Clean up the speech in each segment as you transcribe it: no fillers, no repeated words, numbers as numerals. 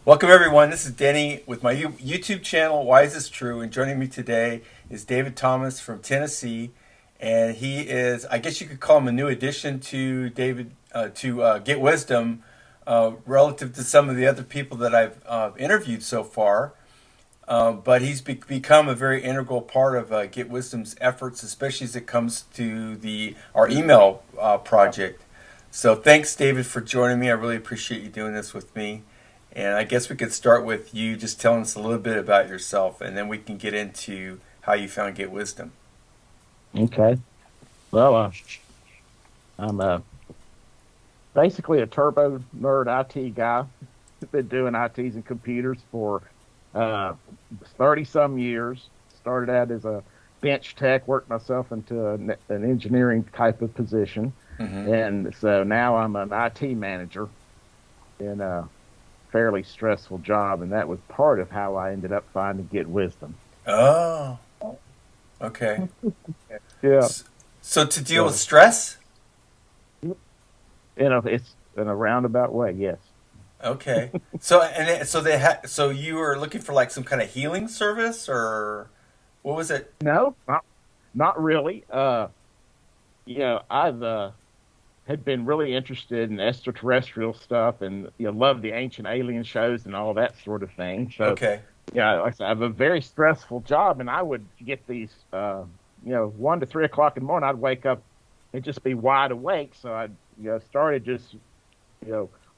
Welcome, everyone. This is Denny with my YouTube channel, Why Is This True? And joining me today is David Thomas from Tennessee. And he is, I guess you could call him a new addition to Get Wisdom relative to some of the other people that I've interviewed so far. But he's become a very integral part of Get Wisdom's efforts, especially as it comes to our email project. So thanks, David, for joining me. I really appreciate you doing this with me. And I guess we could start with you just telling us a little bit about yourself, and then we can get into how you found Get Wisdom. Okay. Well, I'm basically a turbo nerd IT guy. Been doing ITs and computers for 30 some years. Started out as a bench tech, worked myself into an engineering type of position. Mm-hmm. And so now I'm an IT manager in a fairly stressful job. And that was part of how I ended up finding Get Wisdom. Oh, okay. Yeah. So to deal with stress? It's in a roundabout way, yes. Okay. So you were looking for like some kind of healing service, or what was it? No, not really. I've had been really interested in extraterrestrial stuff and love the ancient alien shows and all that sort of thing. So Okay. yeah, like I said, I have a very stressful job, and I would get these 1 to 3 o'clock in the morning. I'd wake up and just be wide awake. So I started just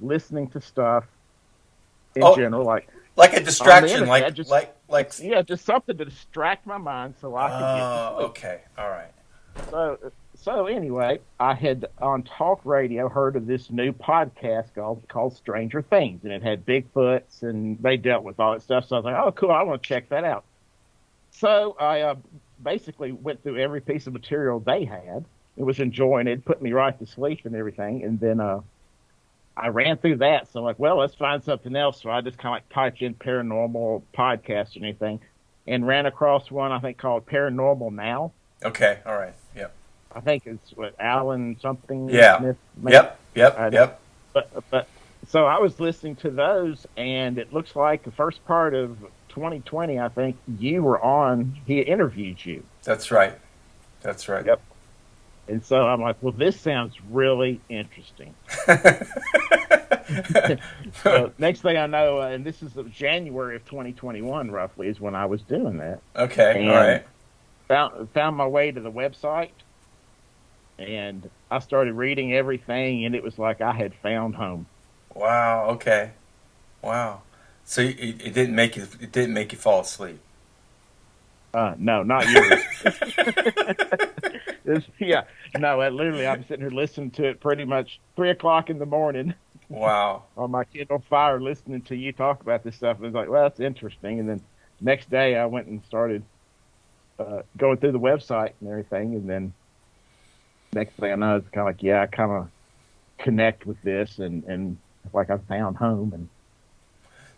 listening to stuff in Oh, general, like like a on the distraction, internet, just like. yeah, just something to distract my mind so I could get to Oh, sleep. okay. All right. So anyway, I had on talk radio heard of this new podcast called Stranger Things, and it had Bigfoots, and they dealt with all that stuff. So I was like, oh, cool, I want to check that out. So I basically went through every piece of material they had. It was enjoying it, put me right to sleep and everything. And then I ran through that. So I'm like, well, let's find something else. So I just kind of like typed in paranormal podcast or anything and ran across one I think called Paranormal Now. Okay. All right. Yep. I think it's what Alan something Yeah. Smith. Maybe. Yep. Yep. Yep. But so I was listening to those, and it looks like the first part of 2020, I think you were on. He interviewed you. That's right. That's right. Yep. And so I'm like, well, this sounds really interesting. So next thing I know, and this is January of 2021, roughly, is when I was doing that. Okay. And All right. found my way to the website, and I started reading everything, and it was like I had found home. Wow. Okay. Wow. So it didn't make you fall asleep. No, not yours. Yeah, no, literally, I'm sitting here listening to it pretty much 3 o'clock in the morning Wow. on my Kindle Fire, listening to you talk about this stuff. And it's like, well, that's interesting. And then next day, I went and started going through the website and everything. And then next thing I know, it's kind of like, yeah, I kind of connect with this, and like I found home, and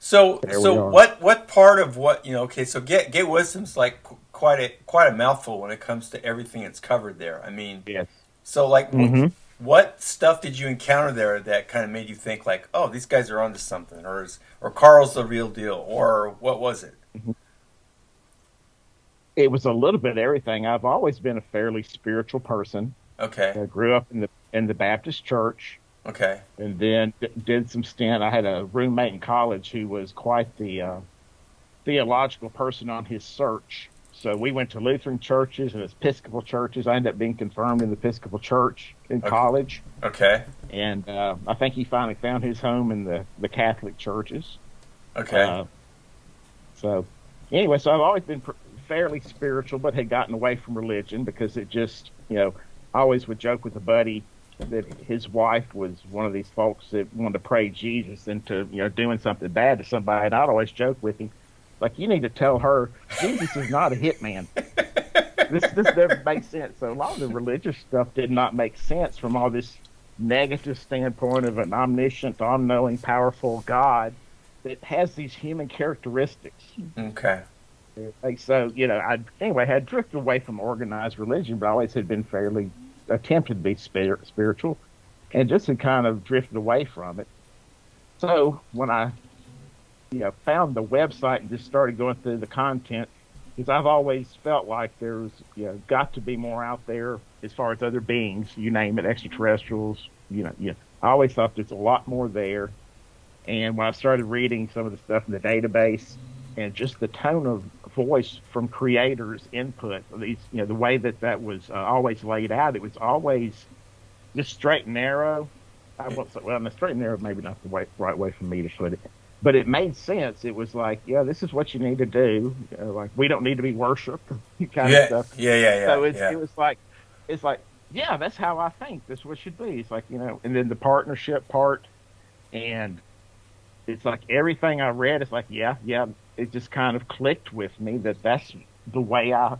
So there we so are. what part of what okay, so get wisdom's like quite a mouthful when it comes to everything that's covered there. I mean, Yes. so like Hmm. what stuff did you encounter there that kind of made you think like, oh, these guys are onto something, or Carl's the real deal, or what was it? It was a little bit of everything. I've always been a fairly spiritual person. Okay. I grew up in the Baptist church, Okay. and then did some stint. I had a roommate in college who was quite the theological person on his search. So we went to Lutheran churches and Episcopal churches. I ended up being confirmed in the Episcopal church in Okay. college, Okay. and I think he finally found his home in the Catholic churches. Okay. Uh, so anyway, so I've always been fairly spiritual, but had gotten away from religion because it just, I always would joke with a buddy that his wife was one of these folks that wanted to pray Jesus into, doing something bad to somebody. And I'd always joke with him, like, you need to tell her Jesus is not a hitman. This never makes sense. So a lot of the religious stuff did not make sense from all this negative standpoint of an omniscient, all-knowing, powerful God that has these human characteristics. Okay. Like, so, I had drifted away from organized religion, but I always had been fairly attempted to be spiritual, and just had kind of drifted away from it. So when I found the website and just started going through the content, because I've always felt like there's got to be more out there as far as other beings, you name it, extraterrestrials. I always thought there's a lot more there. And when I started reading some of the stuff in the database, and just the tone of voice from creators' input, these the way that was always laid out, it was always just straight and narrow. I won't say, well, the straight and narrow maybe not the right way for me to put it, but it made sense. It was like, yeah, this is what you need to do. Like, we don't need to be worshipped, kind of Yeah, stuff. yeah, So yeah. it's like, yeah, that's how I think. That's what it should be. It's like, and then the partnership part, and it's like everything I read. It's like, yeah, yeah. It just kind of clicked with me that that's the way I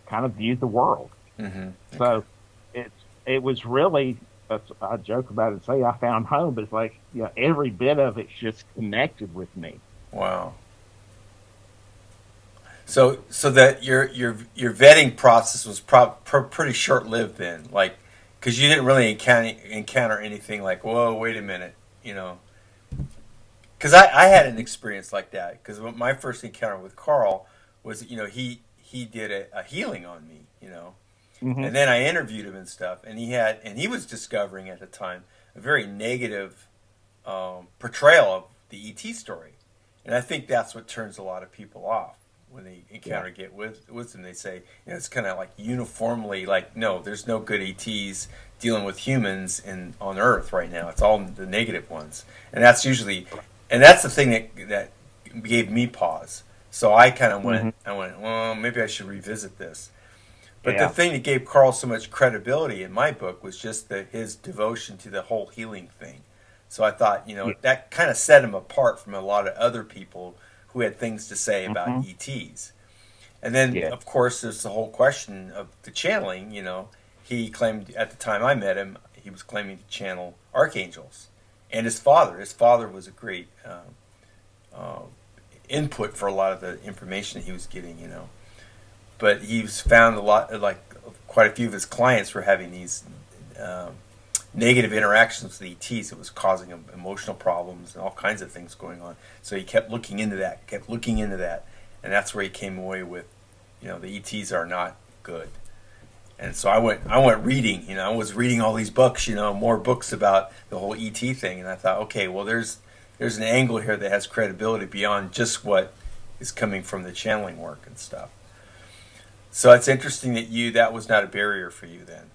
kind of view the world. Mm-hmm. Okay. So it it was really, I joke about it and say I found home, but it's like, every bit of it's just connected with me. Wow. So that your vetting process was pretty short lived then, like, because you didn't really encounter anything like, whoa, wait a minute, you know. Because I had an experience like that. Because my first encounter with Carl was, he did a healing on me, Hmm. and then I interviewed him and stuff, and he was discovering at the time a very negative portrayal of the ET story, and I think that's what turns a lot of people off when they Yeah. encounter wisdom. They say, it's kind of like uniformly like, no, there's no good ETs dealing with humans on Earth right now. It's all the negative ones, and that's the thing that gave me pause. So I kind of Hmm. went, well, maybe I should revisit this. But the Yeah. thing that gave Carl so much credibility in my book was just his devotion to the whole healing thing. So I thought, Yeah. that kind of set him apart from a lot of other people who had things to say about Hmm. ETs. And then, Yeah. of course, there's the whole question of the channeling. He claimed at the time I met him, he was claiming to channel archangels. And his father. His father was a great uh, input for a lot of the information that he was getting. But he's found a lot, like quite a few of his clients were having these um, negative interactions with ETs. It was causing him emotional problems and all kinds of things going on. So he kept looking into that, and that's where he came away with, the ETs are not good. And so I went reading. I was reading all these books, more books about the whole ET thing, and I thought, okay, well, there's an angle here that has credibility beyond just what is coming from the channeling work and stuff. So it's interesting that was not a barrier for you then.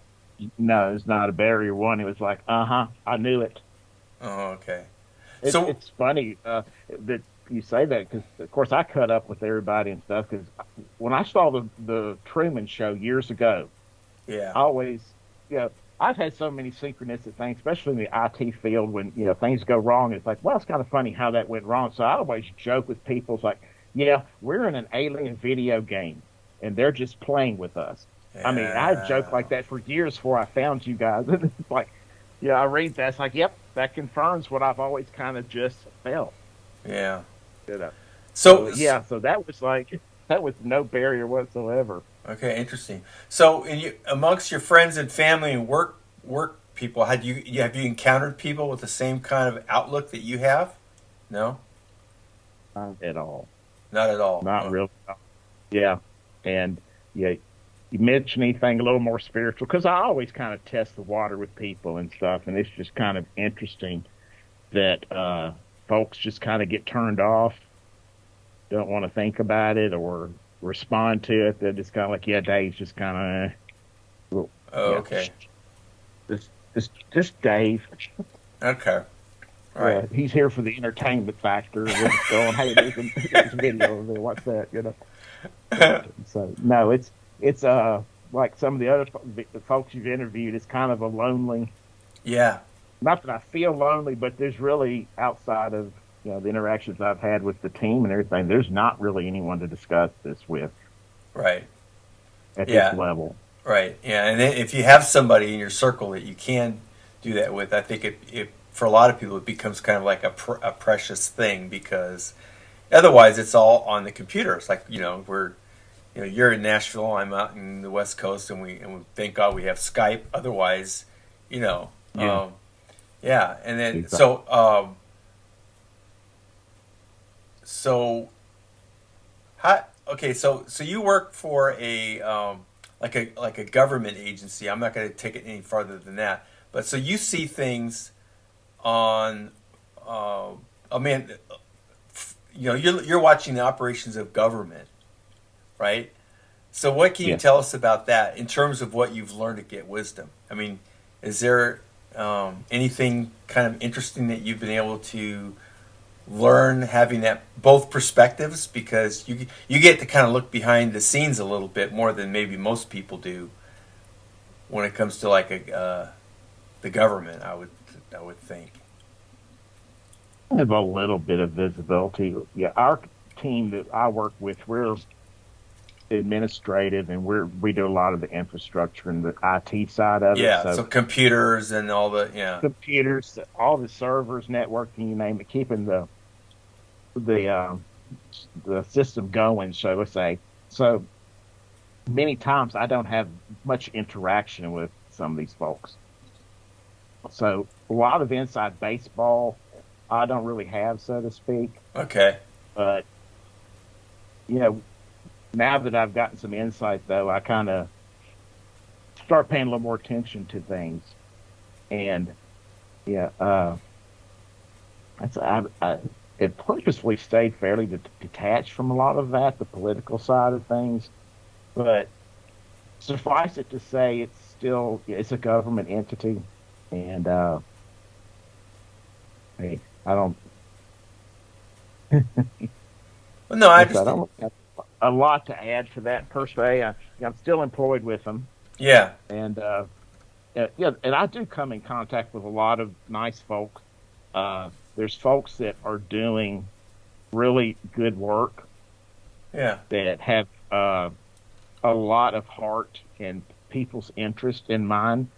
No, it's not a barrier one. It was like, I knew it. Oh, okay. It's So it's funny that you say that, because of course I cut up with everybody and stuff. Because when I saw the Truman Show years ago, yeah, I always, you know, I've had so many synchronistic things, especially in the IT field, when things go wrong. It's like, well, it's kind of funny how that went wrong. So I always joke with people. It's like, yeah, we're in an alien video game, and they're just playing with us. I mean, I joked yeah, like that for years before I found you guys. It's like, yeah, I read that. It's like, yep, that confirms what I've always kind of just felt. yeah. You know. So So yeah, so that was like, that was no barrier whatsoever. okay, interesting. So amongst your friends and family and work people, have you encountered people with the same kind of outlook that you have? No, Not at all. not at all. Not Oh, really. Yeah. And yeah, you mention anything a little more spiritual, because I always kind of test the water with people and stuff, and it's just kind of interesting that folks just kind of get turned off, don't want to think about it or respond to it. They're just kind of like, yeah, Dave's just kind of, well, oh, yeah, okay, just Dave. okay, all right. Yeah, he's here for the entertainment factor. We're just going, hey, there's a video over there. What's that? So no, it's like some of the other the folks you've interviewed. It's kind of a lonely. Yeah, Not that I feel lonely, but there's really, outside of the interactions I've had with the team and everything, there's not really anyone to discuss this with right. at this Yeah, level. right. Yeah, and then if you have somebody in your circle that you can do that with, I think it for a lot of people it becomes kind of like a precious thing because otherwise it's all on the computer. It's like you're in Nashville, I'm out in the West Coast, and we thank God we have Skype. Otherwise, you know, Yeah, um, yeah. And then exactly. so So how? Okay, so you work for a like a government agency. I'm not going to take it any farther than that. But so you see things on. Uh, I mean, you're watching the operations of government, right? So what can you Yes. tell us about that in terms of what you've learned to get wisdom? I mean, is there anything kind of interesting that you've been able to learn having that both perspectives, because you get to kind of look behind the scenes a little bit more than maybe most people do when it comes to like the government. I would think. I have a little bit of visibility. Yeah, our team that I work with, we're administrative, and we do a lot of the infrastructure and the IT side of it. Yeah. So So computers and all the yeah. computers, all the servers, networking, you name it, keeping the the system going, shall we say. So many times I don't have much interaction with some of these folks. So a lot of inside baseball I don't really have, so to speak. Okay. But you know, now that I've gotten some insight, though, I kind of start paying a little more attention to things. And yeah, I it purposefully stayed fairly detached from a lot of that, the political side of things. But suffice it to say, it's a government entity, and hey, I don't Well, no, I I just don't have a lot to add to that per se. I'm still employed with them, yeah. and yeah, and I do come in contact with a lot of nice folks. There's folks that are doing really good work Yeah. that have a lot of heart and people's interest in mind,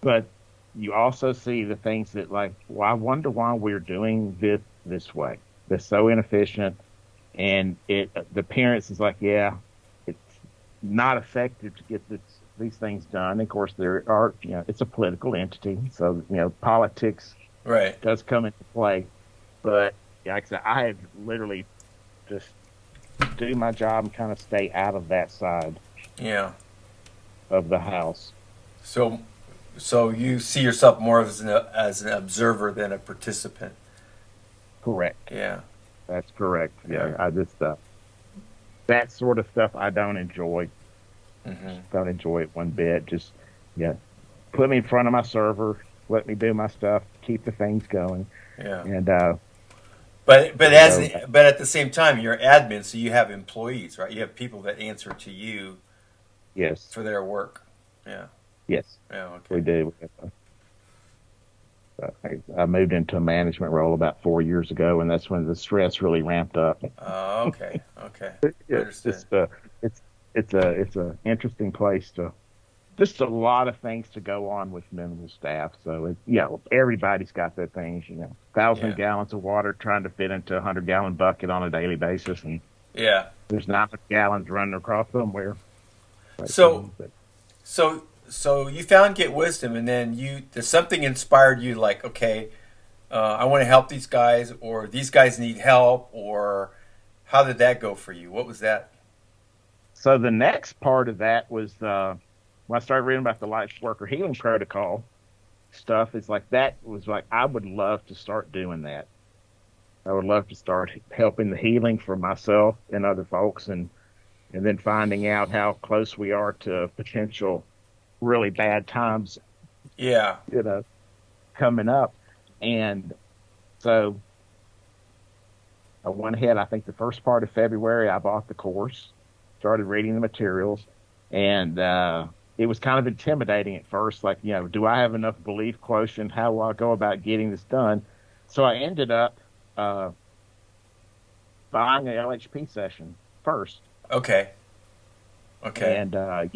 but you also see the things that, like, well, I wonder why we're doing this way. That's so inefficient, and the parents is like, yeah, it's not effective to get these things done. Of course, there are, it's a political entity, so politics Right. does come into play. But like I said, I have literally just do my job and kind of stay out of that side Yeah. of the house. So so you see yourself more as an observer than a participant. Correct. Yeah. That's correct. Yeah. Yeah, I just that sort of stuff I don't enjoy. Hmm. Don't enjoy it one bit. Just yeah, put me in front of my server, let me do my stuff, keep the things going, Yeah. and But you know, but at the same time, you're admin, so you have employees, right? You have people that answer to you yes, for their work. Yeah. yes, Yeah. we Okay. do. I moved into a management role about 4 years ago, and that's when the stress really ramped up. Okay. Okay. I Yeah, understand. it's it's a interesting place to just a lot of things to go on with minimal staff. So everybody's got their things. 1,000 gallons of water trying to fit into a 100-gallon bucket on a daily basis, and Yeah. there's not enough gallons running across somewhere. Right So thing, but so you found Get Wisdom, and then there's something inspired you, like, okay, I want to help these guys, or these guys need help, or how did that go for you? What was that? so the next part of that was when I started reading about the life worker healing protocol stuff. It's like that was like I would love to start doing that. I would love to start helping the healing for myself and other folks, and then finding out how close we are to potential really bad times, Yeah. you know, coming up. And so I went ahead, I think the first part of February, I bought the course, started reading the materials, and it was kind of intimidating at first. Like, do I have enough belief quotient? How will I go about getting this done? So I ended up uh, buying an LHP session first. Okay. Okay. And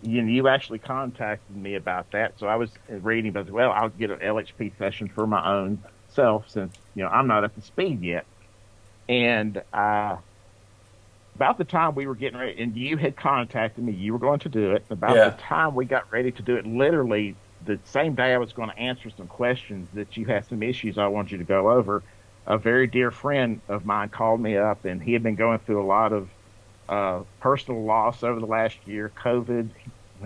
you actually contacted me about that, so I was reading about, well, I'll get an LHP session for my own self, since I'm not up to speed yet. And about the time we were getting ready, and you had contacted me, you were going to do it. About the Yeah. time we got ready to do it, literally the same day I was going to answer some questions that you had some issues I wanted you to go over. a very dear friend of mine called me up, and he had been going through a lot of personal loss over the last year, COVID.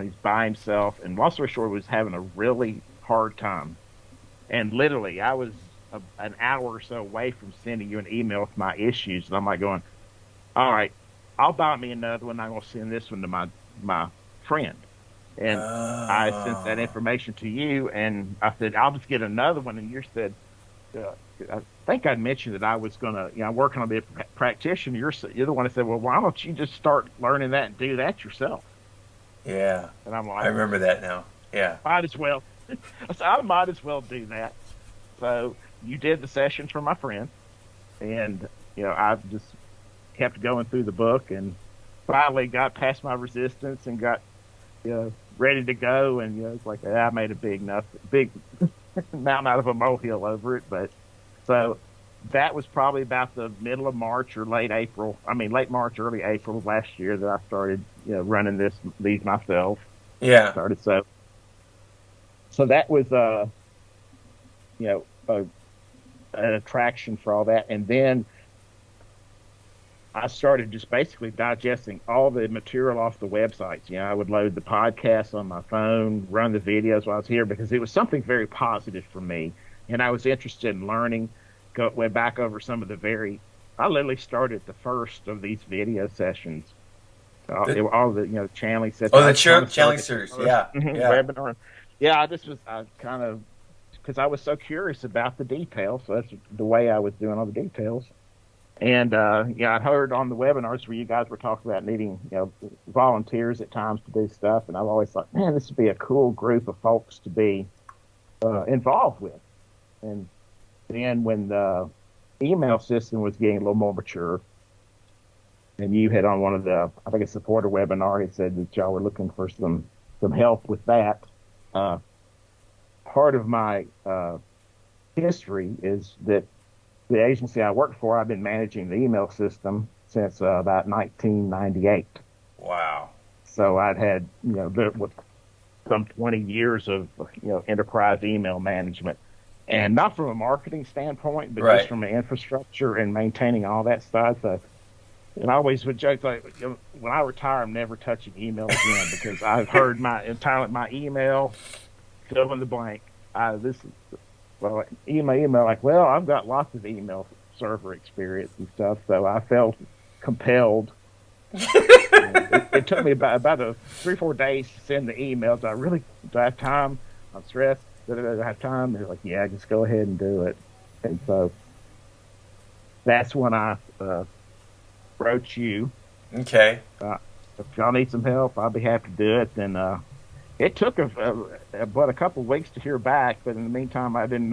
He's by himself, and long story short, was having a really hard time. And literally, I was an hour or so away from sending you an email with my issues, and I'm like going, "All right, I'll buy me another one. I'm gonna send this one to my friend." And I sent that Oh, information to you, and I said, "I'll just get another one." And you said, uh, I think I mentioned that I was gonna, I'm working on being a practitioner. You're the one that said, "Well, why don't you just start learning that and do that yourself?" yeah. And I'm I like, remember that now. Yeah. "Might as well." I said, "I might as well do that." So you did the sessions for my friend, and I just kept going through the book, and finally got past my resistance and got ready to go. And it's like I made a big mountain out of a molehill over it. But so that was probably about the middle of March or late April. I mean, late March, early April of last year that I started running these myself. Yeah. Started so that was you know an attraction for all that, and then I started just basically digesting all the material off the websites. I would load the podcasts on my phone, run the videos while I was here because it was something very positive for me. And I was interested in learning, went back over some of I literally started the first of these video sessions. The, All the, channeling sets. oh, I the just want to start channeling the series. first Yeah. Yeah. webinar. Yeah, I just was kind of, because I was so curious about the details. So that's the way I was doing all the details. And I heard on the webinars where you guys were talking about needing, volunteers at times to do stuff, and I've always thought, man, this would be a cool group of folks to be involved with. And then when the email system was getting a little more mature, and you had on one of the, I think a supporter webinar, it said that y'all were looking for some help with that. Uh, Part of my history is that the agency I work for, I've been managing the email system since about 1998. Wow. So I'd had, with some 20 years of, enterprise email management, and not from a marketing standpoint, but just Right. from an infrastructure and maintaining all that stuff. And I always would joke like, when I retire, I'm never touching email again because I've heard my email fill in the blank. This is well, email like, well, I've got lots of email server experience and stuff, so I felt compelled. It took me about 3 or 4 days to send the emails. Do I have time? I'm stressed. Do I have time? They're like, yeah, just go ahead and do it. And so that's when I wrote you. Okay. Uh, if y'all need some help, I'll be happy to do it. And it took about a couple of weeks to hear back, but in the meantime, I didn't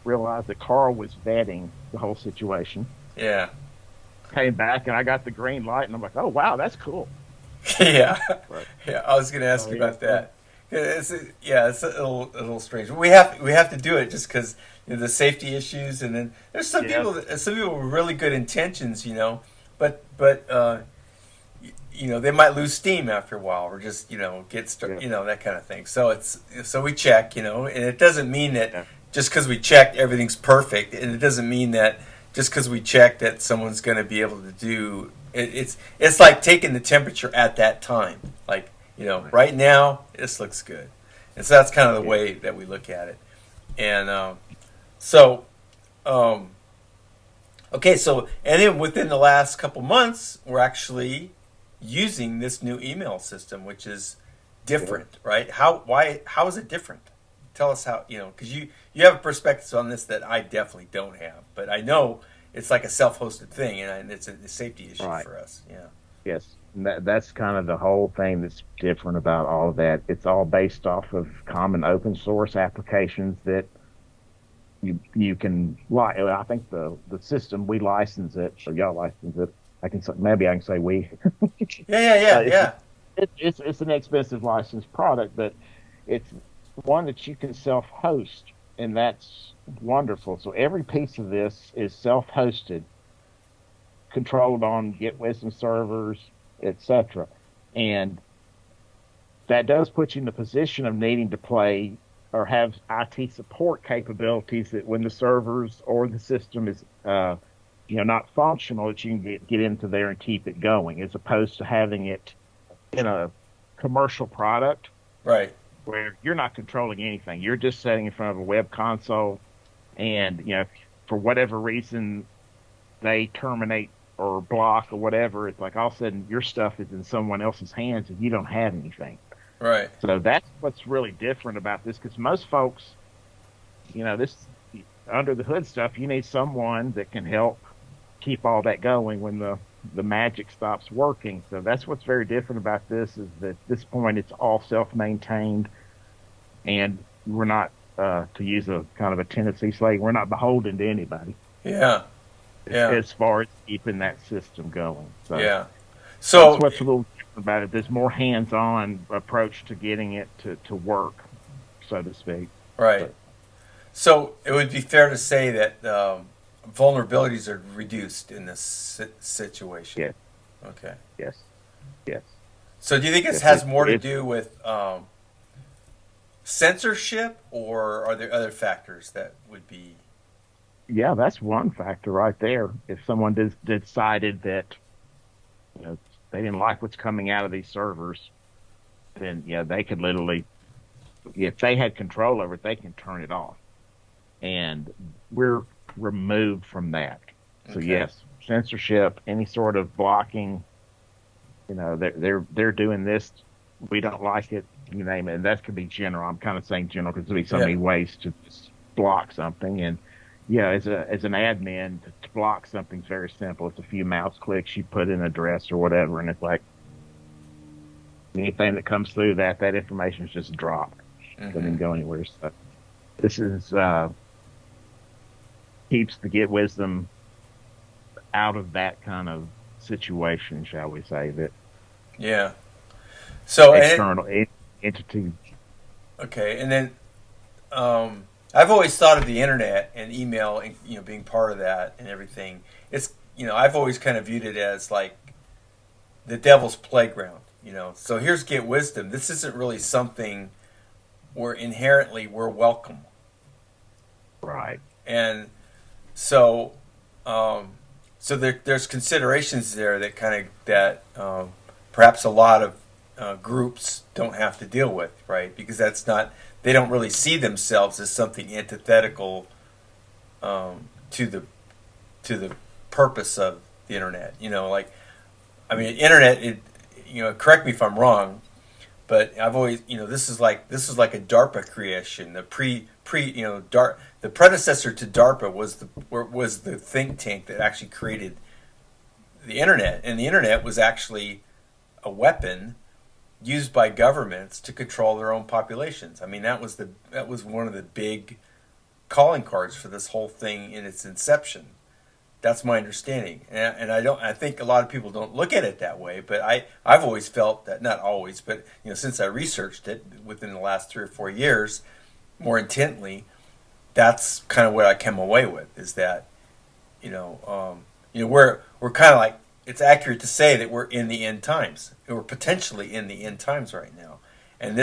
realize that Carl was vetting the whole situation. Yeah. Came back and I got the green light, and I'm like, oh wow, that's cool. Yeah. But Yeah. I was going to ask you yeah, about that. It's a little strange. We have to do it just because the safety issues, and then there's yes, some people with really good intentions, but they might lose steam after a while, or just get yeah, that kind of thing. So we check, and it doesn't mean that yeah, just because we checked everything's perfect, and it doesn't mean that just because we checked that someone's going to be able to do it. It's like taking the temperature at that time, like right, right now this looks good, and so that's kind of the yeah, way that we look at it. And so um, okay, so and then within the last couple months, we're actually using this new email system, which is yeah, different, right? How is it different? Tell us how, because you have a perspective on this that I definitely don't have, but I know it's like a self-hosted thing, and it's a safety issue right, for us. Yeah. yes. And that's kind of the whole thing that's different about all of that. It's all based off of common open source applications that you can like. I think the system we license it, or y'all license it. Maybe I can say we. Yeah, yeah, yeah, It's yeah. it's an expensive licensed product, but it's one that you can self-host, and that's wonderful. So every piece of this is self-hosted, controlled on GetWisdom servers, etc. And that does put you in the position of needing to play or have IT support capabilities that when the servers or the system is not functional, that you can get into there and keep it going, as opposed to having it in a commercial product Right. where you're not controlling anything. You're just sitting in front of a web console, and if for whatever reason they terminate or block or whatever, it's like all of a sudden your stuff is in someone else's hands and you don't have anything. Right. So that's what's really different about this, because most folks, this under the hood stuff, you need someone that can help keep all that going when the magic stops working. So that's what's very different about this, is that at this point it's all self-maintained, and we're not, to use a kind of a Tennessee slang, we're not beholden to anybody. Yeah. Yeah. As far as keeping that system going. So yeah. So that's what's a little different about it. There's more hands-on approach to getting it to work, so to speak. right. But, So it would be fair to say that vulnerabilities are reduced in this situation. yes, Okay. yes, yes. So do you think this Yes, has more to do with censorship, or are there other factors that would be? Yeah, that's one factor right there. If someone decided that they didn't like what's coming out of these servers, then they could literally, if they had control over it, they can turn it off, and we're removed from that. So Okay. yes, censorship, any sort of blocking, they're doing this, we don't like it, you name it. And that could be general. I'm kind of saying general because there'll be so Yeah. many ways to just block something. And as an admin, to block something's very simple. It's a few mouse clicks, you put in an address or whatever, and it's like anything that comes through that information is just dropped. Doesn't even go anywhere. So this is keeps the GetWisdom out of that kind of situation, shall we say, that Yeah. So external entity. okay, and then I've always thought of the internet and email, and being part of that and everything. It's I've always kind of viewed it as like the devil's playground. So here's GetWisdom. This isn't really something where inherently we're welcome, Right. and so there's considerations there that perhaps a lot of groups don't have to deal with, right? Because they don't really see themselves as something antithetical to the purpose of the internet. Internet. Correct me if I'm wrong, but I've always, this is like a DARPA creation. The predecessor to DARPA was the think tank that actually created the internet, and the internet was actually a weapon used by governments to control their own populations. That was one of the big calling cards for this whole thing in its inception. That's my understanding, and I think a lot of people don't look at it that way. But I've always felt that, not always, but since I researched it within the last 3 or 4 years more intently, that's kind of what I came away with, is that we're kind of like, it's accurate to say that we're in the end times. We're potentially in the end times right now, and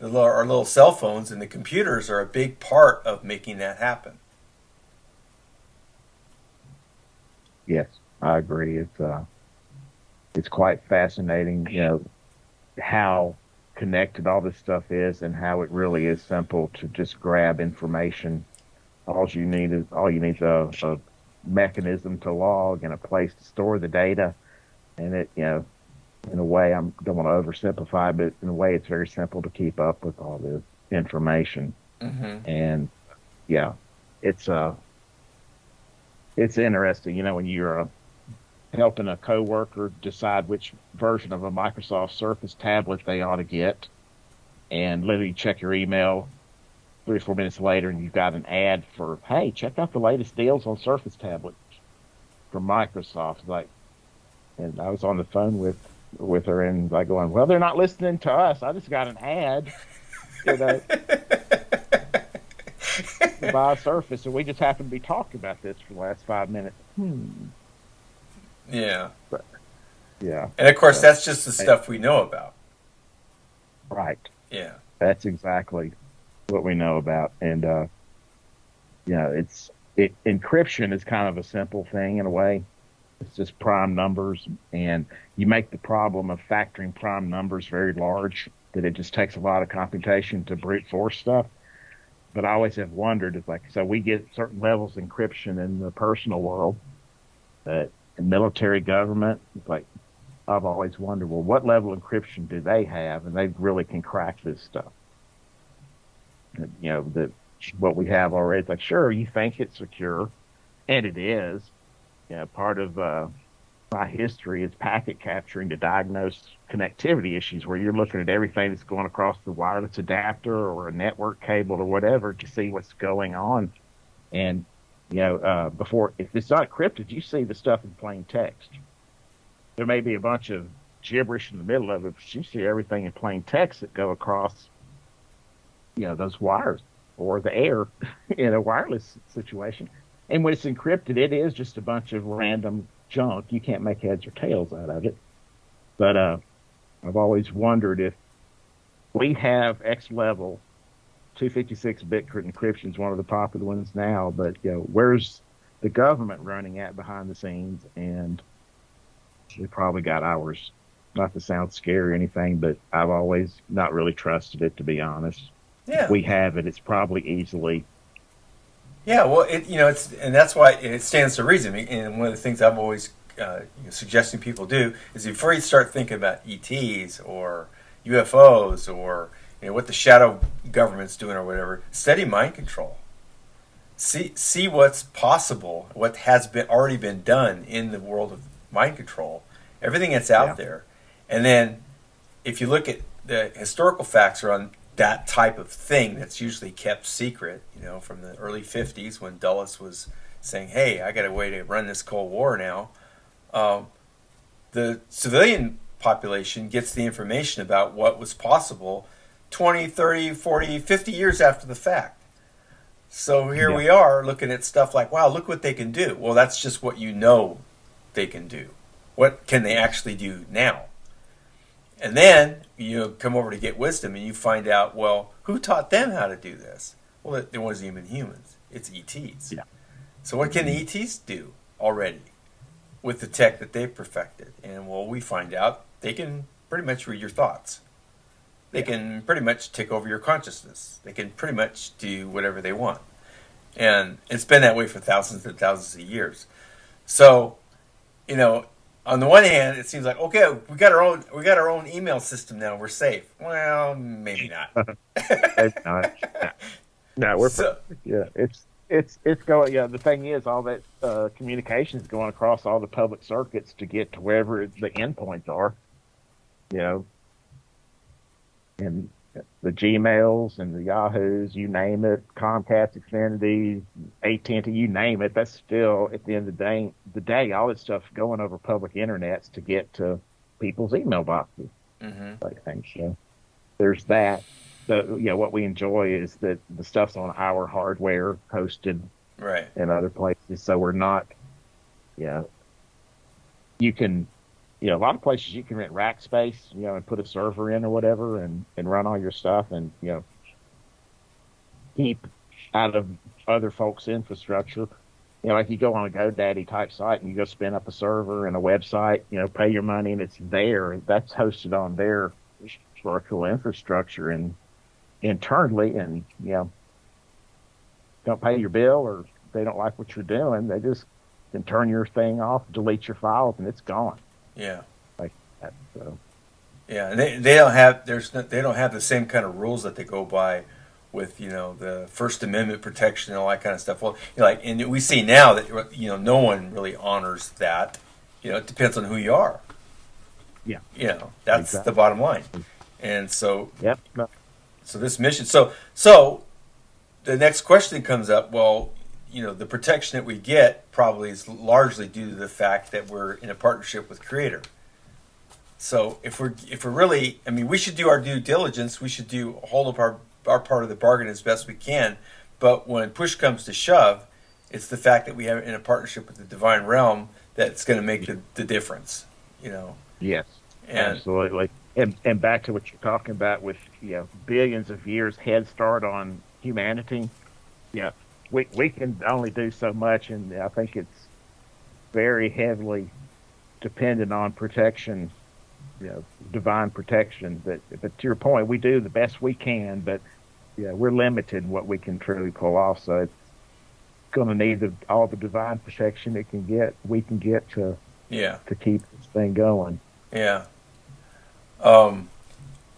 our little cell phones and the computers are a big part of making that happen. Yes, I agree. It's quite fascinating, how connected all this stuff is, and how it really is simple to just grab information. All you need is a mechanism to log and a place to store the data, and it, in a way, I don't want to oversimplify, but in a way, it's very simple to keep up with all this information. Mm-hmm. And it's interesting, when you're helping a coworker decide which version of a Microsoft Surface tablet they ought to get, and literally check your email 3 or 4 minutes later, and you've got an ad for, hey, check out the latest deals on Surface tablets from Microsoft. And I was on the phone with her, and I going, well, they're not listening to us. I just got an ad, to buy a Surface, and we just happened to be talking about this for the last 5 minutes. Yeah. But, yeah. And of course, that's just the stuff we know about. Right. Yeah. That's exactly what we know about. And, encryption is kind of a simple thing in a way. It's just prime numbers, and you make the problem of factoring prime numbers very large, that it just takes a lot of computation to brute force stuff. But I always have wondered, it's like, so we get certain levels of encryption in the personal world, but in military government, it's like, I've always wondered, well, what level of encryption do they have? And they really can crack this stuff. And, what we have already, it's like, sure, you think it's secure, and it is. Part of my history is packet capturing to diagnose connectivity issues, where you're looking at everything that's going across the wireless adapter or a network cable or whatever to see what's going on. And, before, if it's not encrypted, you see the stuff in plain text. There may be a bunch of gibberish in the middle of it, but you see everything in plain text that go across, those wires or the air in a wireless situation. And when it's encrypted, it is just a bunch of random junk. You can't make heads or tails out of it. But I've always wondered if we have X level 256-bit encryption is one of the popular ones now. But where's the government running at behind the scenes? And we probably got ours. Not to sound scary or anything, but I've always not really trusted it, to be honest. Yeah. If we have it, it's probably easily. Yeah, well, and that's why it stands to reason. And one of the things I'm always suggesting people do is before you start thinking about ETs or UFOs or what the shadow government's doing or whatever, study mind control. See what's possible, what has already been done in the world of mind control, everything that's out there, and then if you look at the historical facts around that type of thing that's usually kept secret, from the early 50s when Dulles was saying, hey, I got a way to run this Cold War now. The civilian population gets the information about what was possible 20, 30, 40, 50 years after the fact. So here we are looking at stuff like, wow, look what they can do. Well, that's just what they can do. What can they actually do now? And then you come over to GetWisdom and you find out, well, who taught them how to do this? Well, it wasn't even humans. It's ETs. Yeah. So what can the ETs do already with the tech that they've perfected? And, well, we find out they can pretty much read your thoughts. They can pretty much take over your consciousness. They can pretty much do whatever they want. And it's been that way for thousands and thousands of years. So, on the one hand, it seems like, okay, we got our own email system now. We're safe. Well, maybe not. Maybe not. No, we're it's going. Yeah, the thing is, all that communication is going across all the public circuits to get to wherever the endpoints are. And the Gmails and the Yahoos, you name it, Comcast, Xfinity, AT&T, you name it. That's still, at the end of the day, all this stuff going over public internets to get to people's email boxes. Like things. So there's that. What we enjoy is that the stuff's on our hardware hosted in other places. So we're not, you can, a lot of places you can rent rack space, and put a server in or whatever and run all your stuff and, keep out of other folks' infrastructure. Like you go on a GoDaddy type site and you go spin up a server and a website, pay your money and it's there. That's hosted on their virtual infrastructure and internally, and, don't pay your bill or they don't like what you're doing. They just can turn your thing off, delete your files, and it's gone. Yeah. Like that. So. Yeah, and they don't have they don't have the same kind of rules that they go by with the First Amendment protection and all that kind of stuff. Well, and we see now that no one really honors that. It depends on who you are. Yeah. That's exactly the bottom line. And so So this mission. So the next question comes up. Well, the protection that we get probably is largely due to the fact that we're in a partnership with Creator. So if we're really, we should do our due diligence. We should hold up our part of the bargain as best we can. But when push comes to shove, it's the fact that we have in a partnership with the divine realm that's going to make the difference. Yes, absolutely. And back to what you're talking about with billions of years head start on humanity. Yeah, we can only do so much, and I think it's very heavily dependent on protection, divine protection. But to your point, we do the best we can, but yeah, we're limited in what we can truly pull off. So it's going to need all the divine protection we can get Yeah. to keep this thing going. Yeah. Um,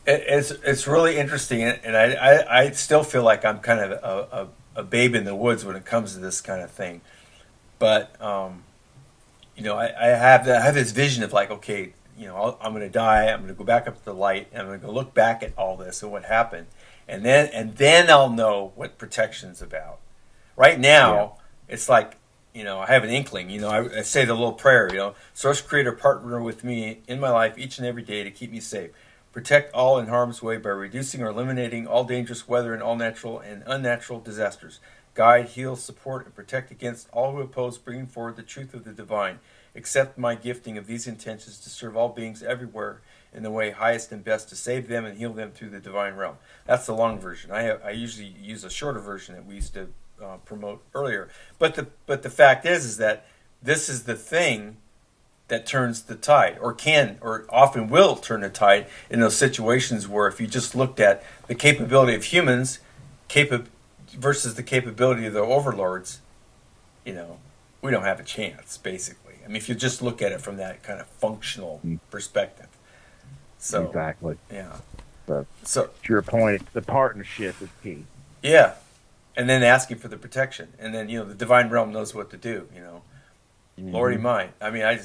it's really interesting, and I still feel like I'm kind of a babe in the woods when it comes to this kind of thing. But I have this vision of like, okay, I'm going to die. I'm going to go back up to the light, and I'm going to look back at all this and what happened, and then I'll know what protection's about. Right now, it's like, I have an inkling. I say the little prayer. Source Creator, partner with me in my life each and every day to keep me safe. Protect all in harm's way by reducing or eliminating all dangerous weather and all natural and unnatural disasters. Guide, heal, support, and protect against all who oppose bringing forward the truth of the divine. Accept my gifting of these intentions to serve all beings everywhere in the way highest and best to save them and heal them through the divine realm. That's the long version. I usually use a shorter version that we used to promote earlier. But the fact is that this is the thing that turns the tide, or often will turn the tide in those situations where if you just looked at the capability of humans versus the capability of the overlords, we don't have a chance, basically. I mean, if you just look at it from that kind of functional perspective. So exactly. Yeah. So to your point, the partnership is key. Yeah. And then asking for the protection. And then, the divine realm knows what to do, Lordy mine. I mean, I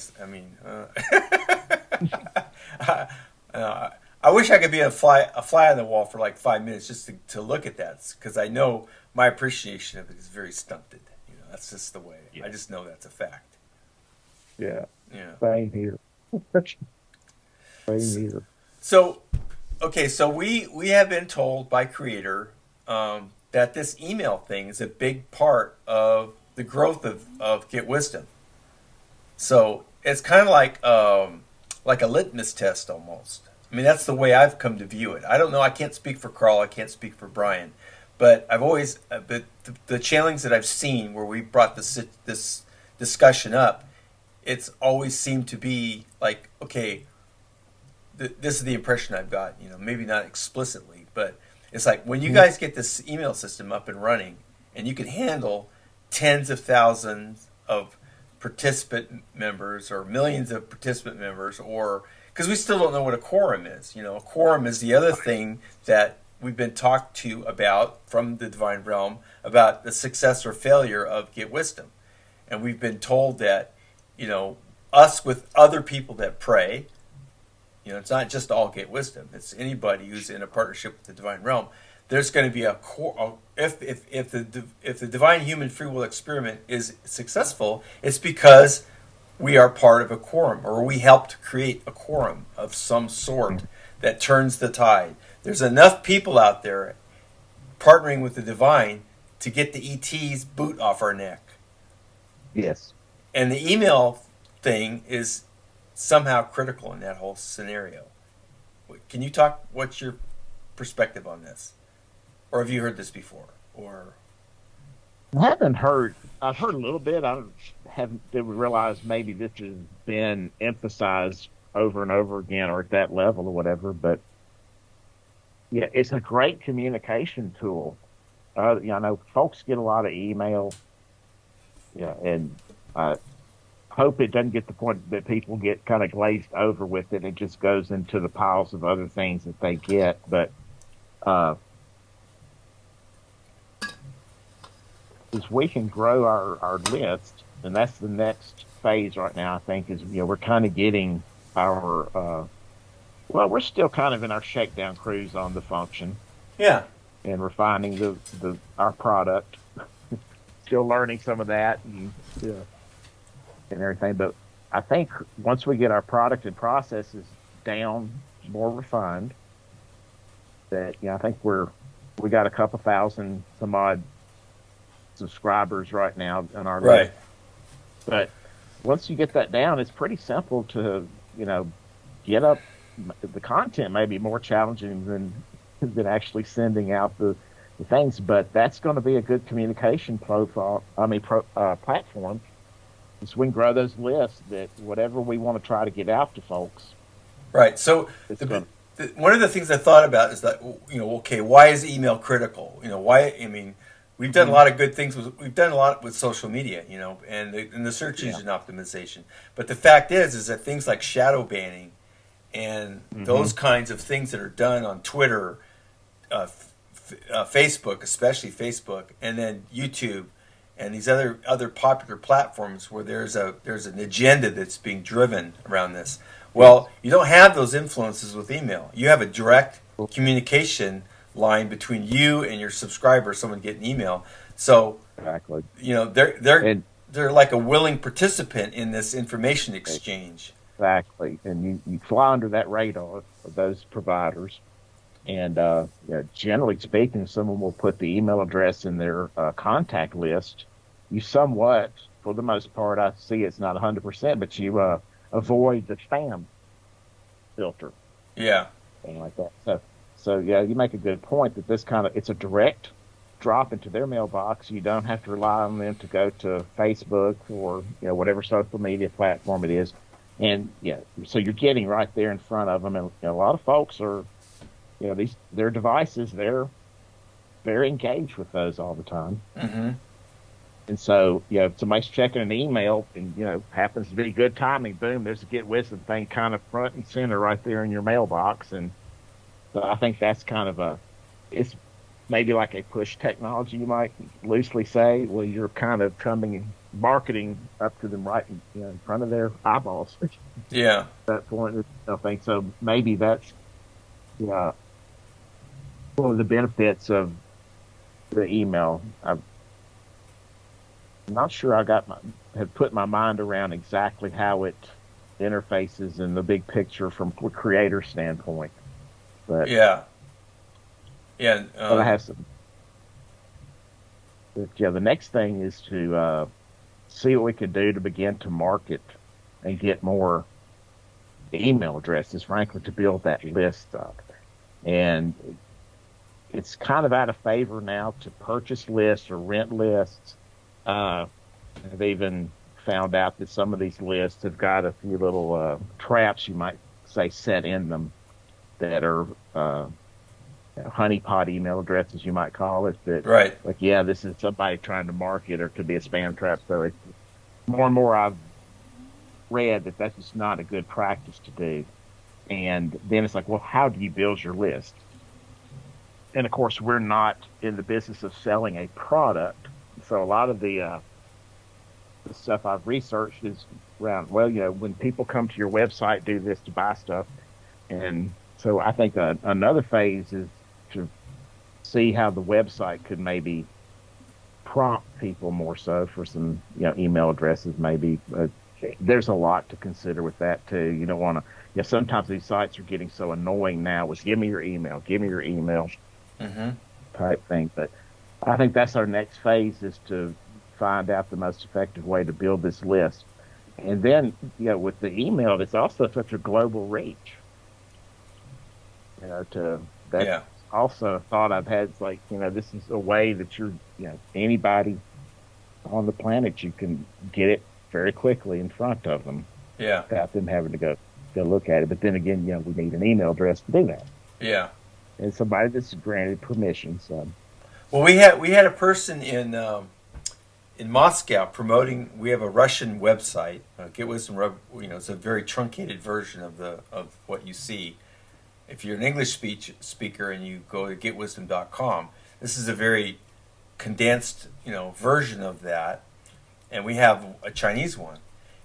wish I could be a fly on the wall for like 5 minutes just to look at that, because I know my appreciation of it is very stunted. That's just the way. I just know that's a fact. Yeah. Yeah. Same here. Same here. So, okay, so we have been told by Creator that this email thing is a big part of the growth of GetWisdom. So it's kind of like a litmus test almost. I mean, that's the way I've come to view it. I don't know. I can't speak for Carl. I can't speak for Brian. But I've always, the channelings that I've seen where we brought this discussion up, it's always seemed to be like, okay, this is the impression I've got. Maybe not explicitly, but it's like when you guys get this email system up and running, and you can handle tens of thousands of participant members or millions of participant members, or because we still don't know what a quorum is. A quorum is the other thing that we've been talked to about from the divine realm about the success or failure of GetWisdom. And we've been told that, us with other people that pray, it's not just all GetWisdom. It's anybody who's in a partnership with the divine realm. There's going to be if the divine human free will experiment is successful, it's because we are part of a quorum, or we helped create a quorum of some sort that turns the tide. There's enough people out there partnering with the divine to get the ET's boot off our neck. Yes. And the email thing is somehow critical in that whole scenario. Can you talk? What's your perspective on this? Or have you heard this before? Or I haven't heard. I've heard a little bit. Didn't realize maybe this has been emphasized over and over again, or at that level, or whatever. But yeah, it's a great communication tool. I know folks get a lot of email. Yeah, and I hope it doesn't get to the point that people get kind of glazed over with it. It just goes into the piles of other things that they get. But as we can grow our list, and that's the next phase right now, I think, is we're kind of getting our we're still kind of in our shakedown cruise on the function. Yeah. And refining our product. Still learning some of that and everything. But I think once we get our product and processes down, more refined, that I think we got a couple thousand some odd subscribers right now on our list. But once you get that down, it's pretty simple to get up. The content may be more challenging than than actually sending out the things. But that's going to be a good communication profile. Platform. So we can grow those lists that whatever we want to try to get out to folks, Right. So it's the, going one of the things I thought about is that, okay, why is email critical? Why? I mean, we've done a to. lot of good things. We've done a lot with social media, and the search Yeah. engine optimization. But the fact is that things like shadow banning and Hmm. those kinds of things that are done on Twitter, Facebook, especially Facebook, and then YouTube, and these other popular platforms where there's an agenda that's being driven around this. Yes. Well, you don't have those influences with email. You have a direct communication line between you and your subscriber, someone getting email. So Exactly. they're And they're like a willing participant in this information exchange. exactly. And you fly under that radar of those providers. And generally speaking, someone will put the email address in their contact list. You somewhat, for the most part, I see it's not 100%, but you avoid the spam filter, Yeah, thing like that. So yeah, you make a good point that it's a direct drop into their mailbox. You don't have to rely on them to go to Facebook or whatever social media platform it is. And yeah, so you're getting right there in front of them. And a lot of folks are, these their devices, they're very engaged with those all the time. hmm, And so, if somebody's checking an email and, happens to be good timing, boom, there's a Get Wisdom thing kind of front and center right there in your mailbox. And so I think that's kind of it's maybe like a push technology, you might loosely say, where you're kind of coming marketing up to them right in front of their eyeballs at yeah, that point. I think so. Maybe that's uh, one of the benefits of the email. I'm not sure have put my mind around exactly how it interfaces in the big picture from a creator standpoint, but yeah, yeah. I have some. But yeah, the next thing is to see what we can do to begin to market and get more email addresses, frankly, to build that list up. And it's kind of out of favor now to purchase lists or rent lists. Uh, I've even found out that some of these lists have got a few little traps, you might say, set in them that are honeypot email addresses, you might call it. That, Right. like, yeah, this is somebody trying to market, or could be a spam trap. So it's more and more I've read that that's just not a good practice to do. And then it's like, well, how do you build your list? And of course, we're not in the business of selling a product. So a lot of the stuff I've researched is around, well, when people come to your website, do this to buy stuff. And so I think another phase is to see how the website could maybe prompt people more so for some, email addresses, maybe. There's a lot to consider with that too. You don't want to, sometimes these sites are getting so annoying now with give me your email Hmm. type thing. But I think that's our next phase, is to find out the most effective way to build this list. And then, with the email, it's also such a global reach. That's Yeah. also a thought I've had. It's like, this is a way that anybody on the planet, you can get it very quickly in front of them Yeah. without them having to go look at it. But then again, we need an email address to do that. Yeah. And somebody that's granted permission. So, Well, we had a person in Moscow promoting. We have a Russian website. GetWisdom. It's a very truncated version of what you see. If you're an English speaker and you go to GetWisdom.com, this is a very condensed version of that. And we have a Chinese one.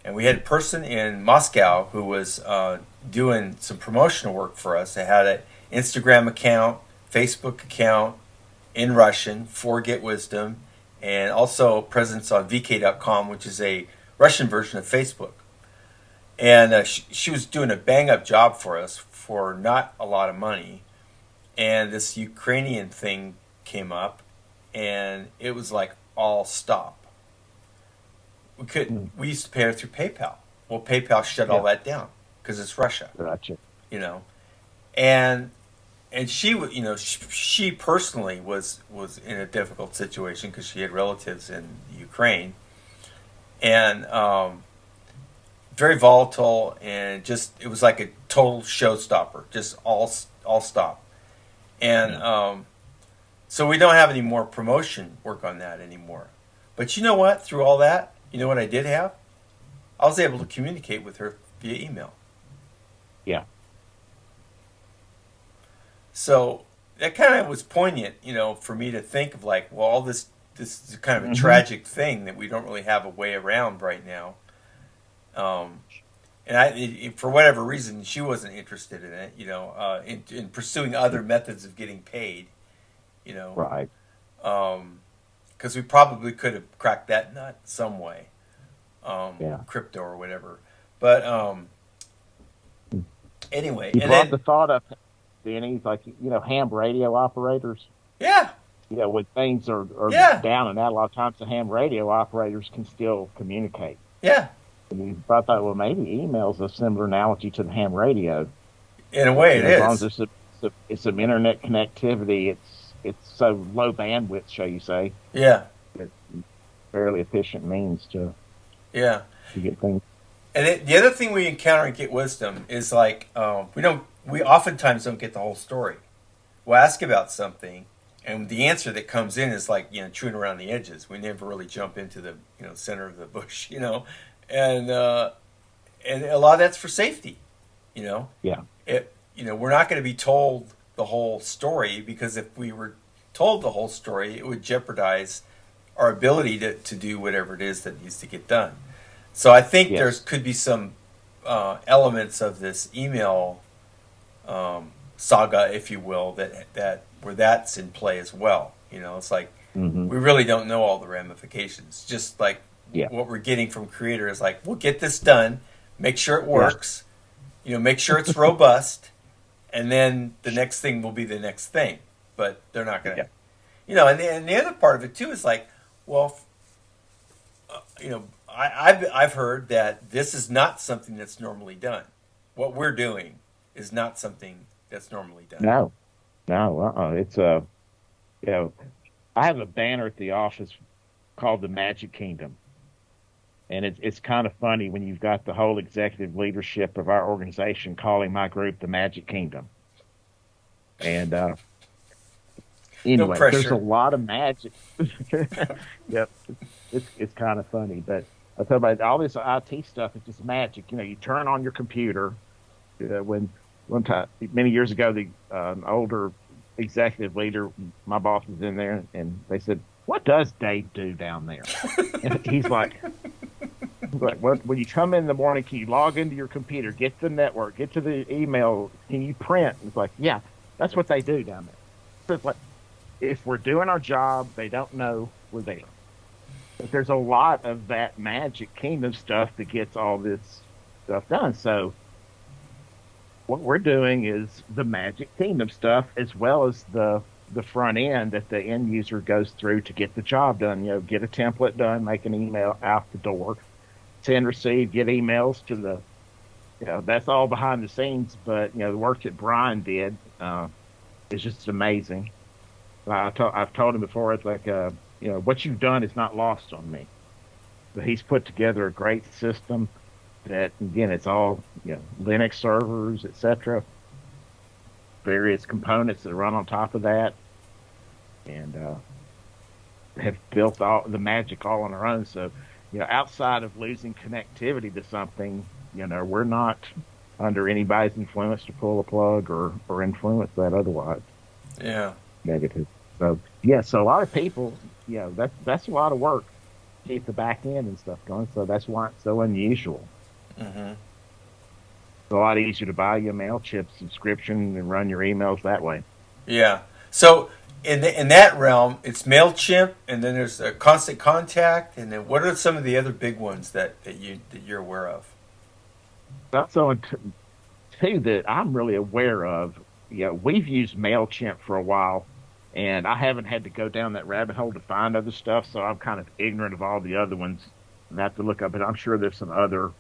And we had a person in Moscow who was doing some promotional work for us. They had an Instagram account, Facebook account in Russian for Get Wisdom, and also presence on VK.com, which is a Russian version of Facebook. And she was doing a bang up job for us for not a lot of money. And this Ukrainian thing came up, and it was like all stop. We couldn't. mm, We used to pay her through PayPal. Well, PayPal shut all yeah, that down because it's Russia, gotcha. you know. And and she she personally was in a difficult situation because she had relatives in Ukraine, and very volatile, and just it was like a total showstopper, just all stop, and so we don't have any more promotion work on that anymore. But you know what? Through all that, you know what I did have? I was able to communicate with her via email. Yeah. So that kind of was poignant, for me to think of like, well, all this is kind of a tragic thing that we don't really have a way around right now. And for whatever reason, she wasn't interested in it, in pursuing other methods of getting paid, Right. Because we probably could have cracked that nut some way, Yeah. crypto or whatever. But anyway, You and brought then the thought up, Denny, like, ham radio operators. yeah, When things are Yeah. down and out, a lot of times the ham radio operators can still communicate. yeah, And you thought, well, maybe email's a similar analogy to the ham radio. in a way, As long it as is. it's some internet connectivity, it's so low bandwidth, shall you say? Yeah, It's fairly efficient means to yeah. get things. And the other thing we encounter in Get Wisdom is like we oftentimes don't get the whole story. We'll ask about something, and the answer that comes in is like chewing around the edges. We never really jump into the center of the bush, and a lot of that's for safety. Yeah. We're not going to be told the whole story, because if we were told the whole story, it would jeopardize our ability to do whatever it is that needs to get done. So I think Yes. there could be some elements of this email saga, if you will, that where that's in play as well. It's like we really don't know all the ramifications. Just like what we're getting from Creator is like, we'll get this done, make sure it works, make sure it's robust, and then the next thing will be the next thing. But they're not going to, and the other part of it too is like, well, I've heard that this is not something that's normally done. What we're doing is not something that's normally done. No, it's I have a banner at the office called the Magic Kingdom, and it's kind of funny when you've got the whole executive leadership of our organization calling my group the Magic Kingdom. And anyway, No pressure. There's a lot of magic. Yep, it's kind of funny, but I tell you about all this IT stuff is just magic. You turn on your computer. When one time, many years ago, the older executive leader, my boss was in there, and they said, "What does Dave do down there?" And he's like, when you come in the morning, can you log into your computer, get to the network, get to the email, can you print? And it's like, yeah, that's what they do down there. So it's like, if we're doing our job, they don't know we're there. But there's a lot of that Magic Kingdom stuff that gets all this stuff done. So what we're doing is the Magic Kingdom stuff, as well as the front end that the end user goes through to get the job done. Get a template done, make an email out the door, send, receive, get emails to the, that's all behind the scenes. But, the work that Brian did is just amazing. I've told him before, it's like, what you've done is not lost on me. But he's put together a great system that, again, it's all, Linux servers, etc., various components that run on top of that, and have built all the magic all on our own. So, outside of losing connectivity to something, we're not under anybody's influence to pull a plug or influence that otherwise. Yeah. Negative. So so a lot of people, that's a lot of work to keep the back end and stuff going. So that's why it's so unusual. Mm-hmm. It's a lot easier to buy you a MailChimp subscription and run your emails that way. Yeah. So in that realm, it's MailChimp, and then there's a Constant Contact, and then what are some of the other big ones that you're aware of? So two that I'm really aware of. We've used MailChimp for a while, and I haven't had to go down that rabbit hole to find other stuff, so I'm kind of ignorant of all the other ones and have to look up. But I'm sure there's some other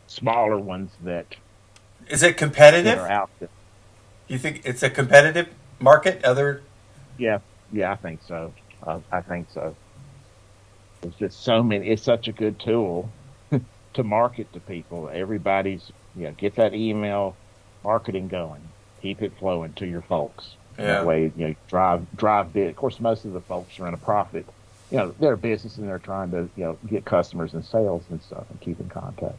smaller ones that Is it competitive? are out there. You think it's a competitive market? Other Yeah, yeah, I think so. I think so. There's just so many. It's such a good tool to market to people. Everybody's, get that email marketing going. Keep it flowing to your folks. That yeah. way, drive big. Of course, most of the folks are in a profit. They're a business and they're trying to, get customers and sales and stuff and keep in contact.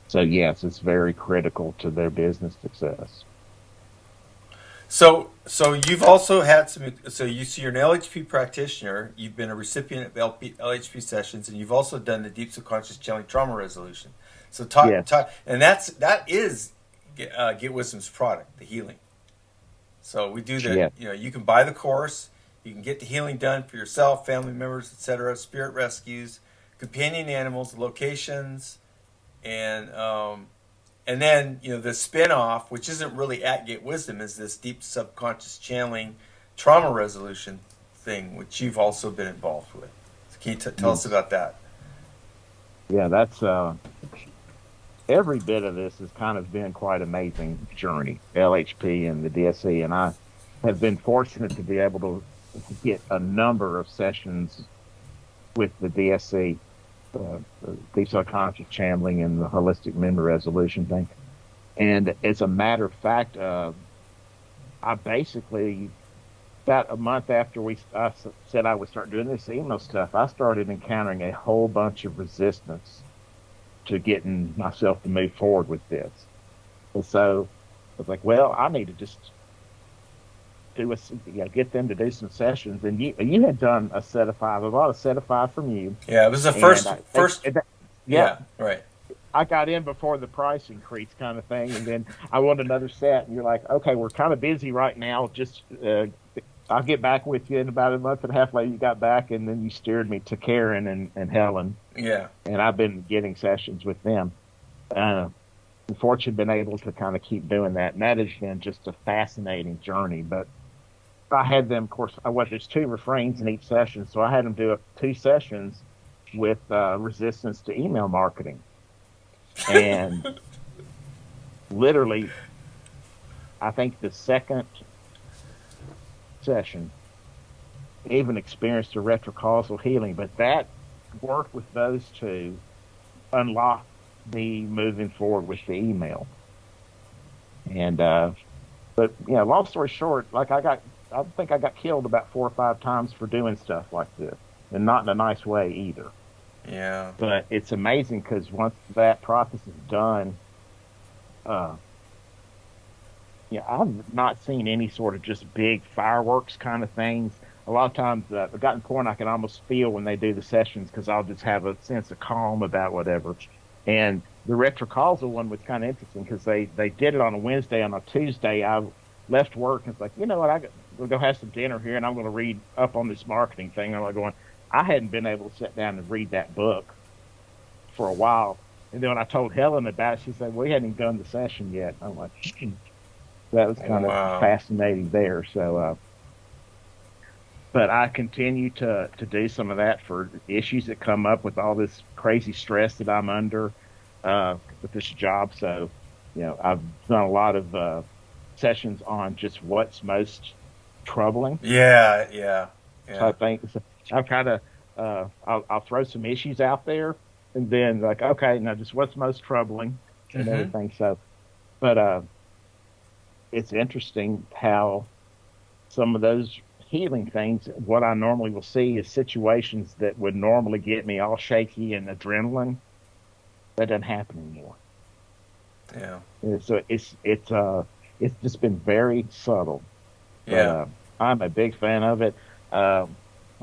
So yes, it's very critical to their business success. So you've also had some. So you're an LHP practitioner. You've been a recipient of LHP sessions, and you've also done the deep subconscious channeling trauma resolution. So Yes. and that is Get Wisdom's product, the healing. So we do that. Yeah. You can buy the course. You can get the healing done for yourself, family members, etc. Spirit rescues, companion animals, locations, and and then the spin-off, which isn't really at Get Wisdom, is this deep subconscious channeling trauma resolution thing, which you've also been involved with. So can you tell us Yes. about that? Yeah. That's every bit of this has kind of been quite amazing journey, LHP and the DSE, and I have been fortunate to be able to get a number of sessions with the DSE, the deep subconscious channeling and the holistic memory resolution thing. And as a matter of fact, I basically about a month after said I would start doing this email stuff, I started encountering a whole bunch of resistance to getting myself to move forward with this. And so I was like, well, I need to just get them to do some sessions. And you had done a set of five. I bought a set of five from you. Yeah, it was the And first. yeah, Yeah, right. I got in before the price increase kind of thing. And then I want another set. And you're like, okay, we're kind of busy right now. Just, I'll get back with you in about a month and a half later. You got back, and then you steered me to Karen and Helen. Yeah, And I've been getting sessions with them. Unfortunately, been able to kind of keep doing that, and that has been just a fascinating journey. But I had them, of course, there's two refrains in each session, so I had them do two sessions with resistance to email marketing, and literally, I think the second session even experienced a retrocausal healing, but that work with those two unlocked me moving forward with the email. And but long story short, like I think I got killed about 4 or 5 times for doing stuff like this, and not in a nice way either. yeah, But it's amazing because once that process is done, uh, I've not seen any sort of just big fireworks kind of things. A lot of times, I've gotten to the point I can almost feel when they do the sessions because I'll just have a sense of calm about whatever. And the retrocausal one was kind of interesting because they did it on a Wednesday. On a Tuesday, I left work and it's like, you know what, we'll go have some dinner here and I'm going to read up on this marketing thing. I'm like going, I hadn't been able to sit down and read that book for a while. And then when I told Helen about it, she said, we hadn't even done the session yet. I'm like, that was kind of wow, fascinating there. So, but I continue to do some of that for issues that come up with all this crazy stress that I'm under with this job. So, I've done a lot of sessions on just what's most troubling. yeah, yeah, So I yeah. think I've kind of I'll throw some issues out there, and then like, okay, now just what's most troubling and Mm-hmm. everything. So, but it's interesting how some of those healing things, what I normally will see is situations that would normally get me all shaky and adrenaline. That doesn't happen anymore. Yeah, And so it's just been very subtle, but yeah. I'm a big fan of it. I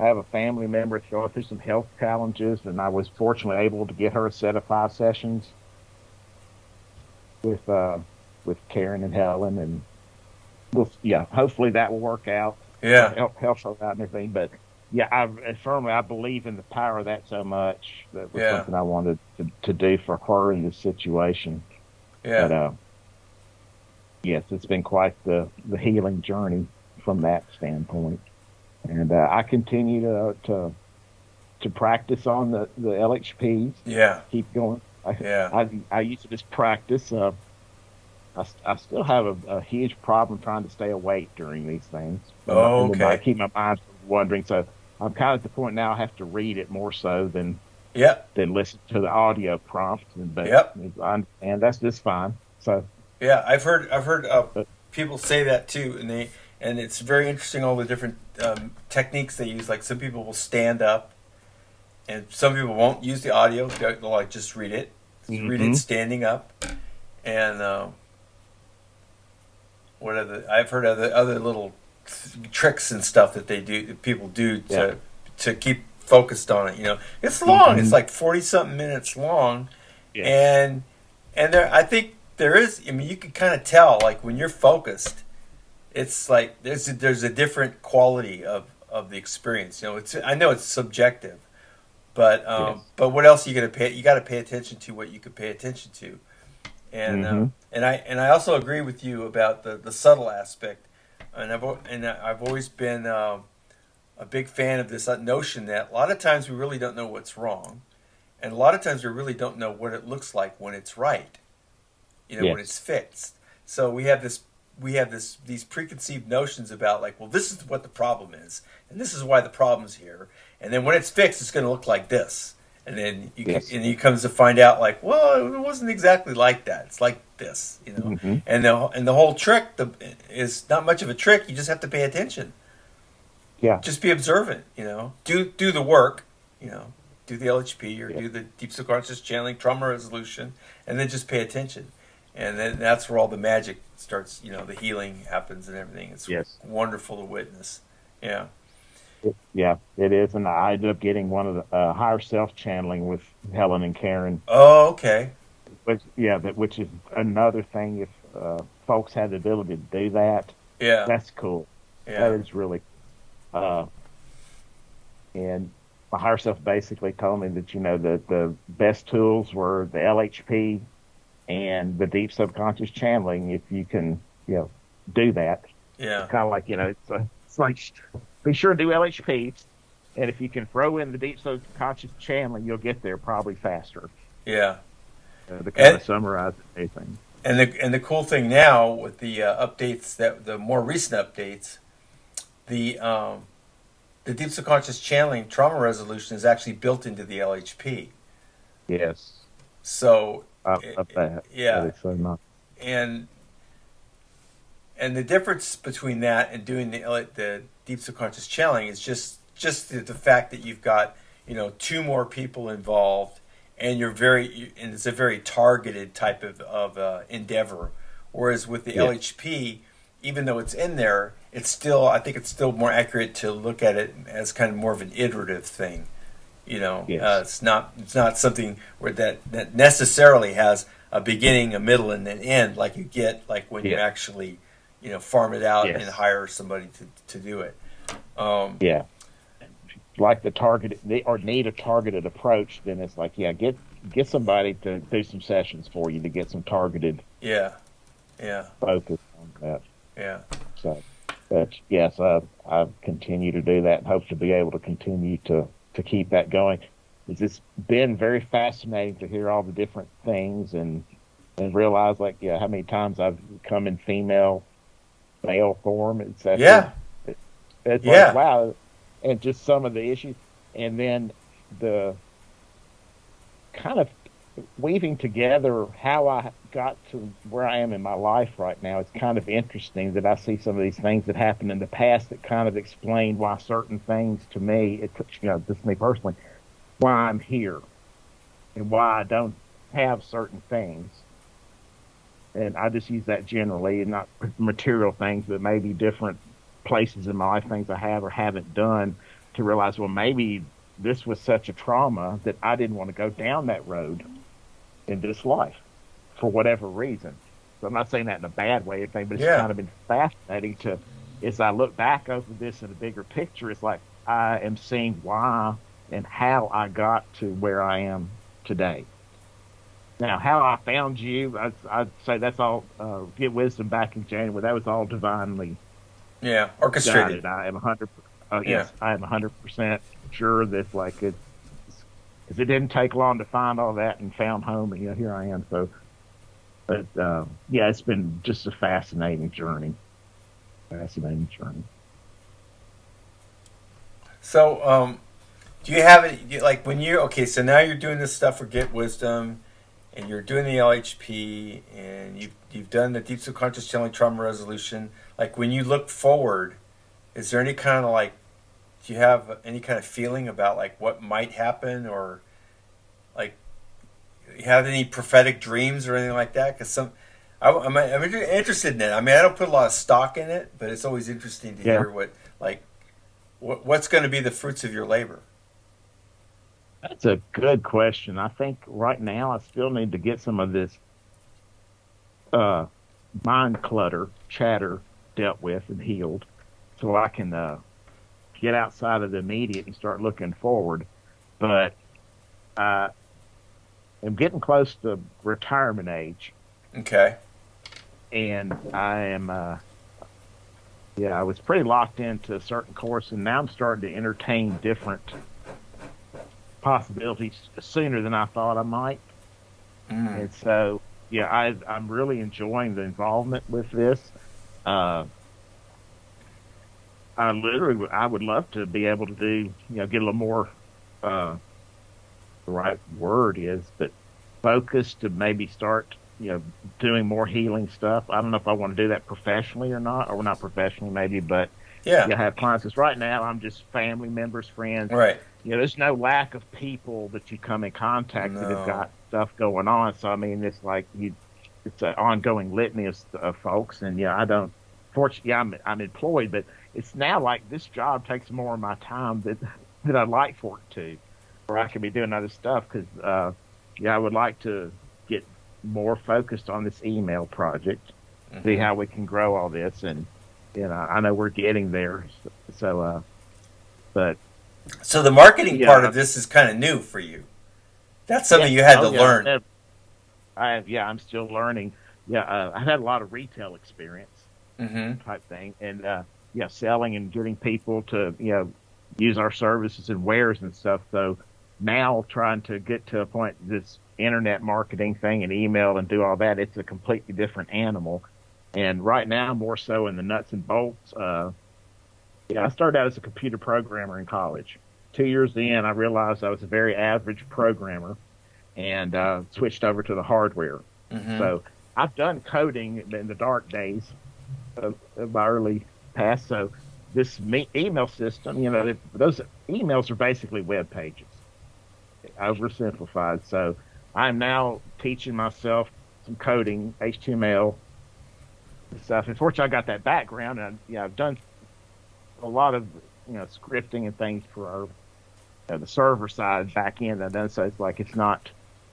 have a family member that's going through some health challenges, and I was fortunately able to get her a set of 5 sessions with uh, with Karen and Helen, and hopefully that will work out. Yeah. Help her out and everything. But yeah, I believe in the power of that so much. That was Yeah. something I wanted to do for her in this situation. But Yeah. yes, it's been quite the healing journey from that standpoint. And I continue to practice on the LHPs. Yeah. Keep going. Yeah. I used to just practice. I still have a huge problem trying to stay awake during these things, Oh, and then I okay. keep my mind from wandering. So I'm kind of at the point now I have to read it more so Yep. than listen to the audio prompt. But Yep. I understand that's just fine. So, Yeah, I've heard but people say that too, and it's very interesting all the different techniques they use. Like some people will stand up, and some people won't use the audio. They'll like just read it hmm standing up, and what other I've heard other little tricks and stuff that they do that people do yeah, to keep focused on it. It's long. It's hmm like 40 something minutes long, yes, and there I think there is. I mean, you can kind of tell like when you're focused, it's like there's a different quality of the experience. I know it's subjective, yes, but what else are you gonna pay? You got to pay attention to what you could pay attention to, hmm and I also agree with you about the subtle aspect, and I've always been a big fan of this notion that a lot of times we really don't know what's wrong, and a lot of times we really don't know what it looks like when it's right. When it's yes, fixed. So we have these preconceived notions about like, well, this is what the problem is, and this is why the problem's here, and then when it's fixed, it's going to look like this, and then yes, you comes to find out like, well, it wasn't exactly like that. It's like this. hmm And the whole trick is not much of a trick. You just have to pay attention. yeah, Just be observant. Do the work. You know, do the LHP or yeah, do the deep subconscious channeling, trauma resolution, and then just pay attention. And then that's where all the magic starts. The healing happens and everything. It's yes. wonderful to witness. Yeah. Yeah, it is, and I ended up getting one of the higher self channeling with Helen and Karen, Oh, okay. which is another thing. If folks have the ability to do that, Yeah. that's cool. That Yeah. is really, uh, and my higher self basically told me that the best tools were the LHP and the deep subconscious channeling. If you can, do that, it's Yeah. kind of like it's like be sure to do LHP. And if you can throw in the deep subconscious channeling, you'll get there probably faster. Yeah. To kind And of summarize anything. the cool thing now with the updates, that the more recent updates, the the deep subconscious channeling trauma resolution is actually built into the LHP. Yes, So, I love that. That yeah, is so nice. and the difference between that and doing the deep subconscious channeling is just the fact that you've got two more people involved, and and it's a very targeted type of endeavor. Whereas with the Yes, LHP, even though it's in there, I think it's still more accurate to look at it as kind of more of an iterative thing. yes, It's not something where that necessarily has a beginning, a middle, and an end like you get like when you yes, actually farm it out and yes, hire somebody to do it. Um, yeah. Like the targeted, or need a targeted approach, then it's like, yeah, get somebody to do some sessions for you to get some targeted yeah, yeah, focus on that. yeah, So, but yes, I continue to do that and hope to be able to continue to keep that going. It's just been very fascinating to hear all the different things and realize like, yeah, how many times I've come in female, male form, etc. yeah, It's like, yeah, wow, and just some of the issues, and then the kind of weaving together how I got to where I am in my life right now. It's kind of interesting that I see some of these things that happened in the past that kind of explain why certain things to me, just me personally, why I'm here and why I don't have certain things. And I just use that generally and not material things, but maybe different places in my life, things I have or haven't done to realize, well, maybe this was such a trauma that I didn't want to go down that road in this life for whatever reason. So I'm not saying that in a bad way or anything, but it's yeah, kind of been fascinating as I look back over this in a bigger picture, it's like I am seeing why and how I got to where I am today. Now, how I found you, I'd say that's all, get wisdom back in January. That was all divinely yeah. Orchestrated. guided. I am 100, Yeah, yes, I am 100% sure that like because it didn't take long to find all that and found home. And here I am. So But yeah, it's been just a fascinating journey. Fascinating journey. So, do you have it like when you okay? So now you're doing this stuff for Get Wisdom, and you're doing the LHP, and you've done the deep subconscious channeling trauma resolution. Like when you look forward, is there any kind of like do you have any kind of feeling about like what might happen, or like you have any prophetic dreams or anything like that? Because I'm interested in it. I mean, I don't put a lot of stock in it, but it's always interesting to Yeah, hear what like what's going to be the fruits of your labor. that's a good question. I think right now I still need to get some of this uh, mind clutter, chatter dealt with and healed, so I can get outside of the immediate and start looking forward. But I am getting close to retirement age, Okay. and I am. Yeah, I was pretty locked into a certain course, and now I'm starting to entertain different possibilities sooner than I thought I might. Mm. And so, yeah, I'm really enjoying the involvement with this. Uh, I would love to be able to do, get a little more, uh, the right word is, but focus to maybe start, doing more healing stuff. I don't know if I want to do that professionally or not, or not professionally maybe, but Yeah. have clients. Because right now I'm just family members, friends. Right. There's no lack of people that you come in contact that have No. got stuff going on. So I mean, it's like it's an ongoing litany of folks, and I don't. Fortunately, I'm employed, but it's now like this job takes more of my time that I'd like for it to, where I could be doing other stuff. Because I would like to get more focused on this email project, see Hmm. how we can grow all this, and I know we're getting there. So but So the marketing part yeah, of this is kind of new for you. That's something you had oh to yeah, learn. I'm still learning. Yeah, I've had a lot of retail experience Hmm. type thing, and selling and getting people to use our services and wares and stuff. So now trying to get to a point, this internet marketing thing and email and do all that, it's a completely different animal. And right now, more so in the nuts and bolts. I started out as a computer programmer in college. 2 years in, I realized I was a very average programmer and switched over to the hardware. Hmm. So I've done coding in the dark days of my early past. So this email system, those emails are basically web pages, oversimplified. So I'm now teaching myself some coding, HTML stuff. Unfortunately, I got that background, and I've done a lot of scripting and things for our the server side back end. I done so it's like it's not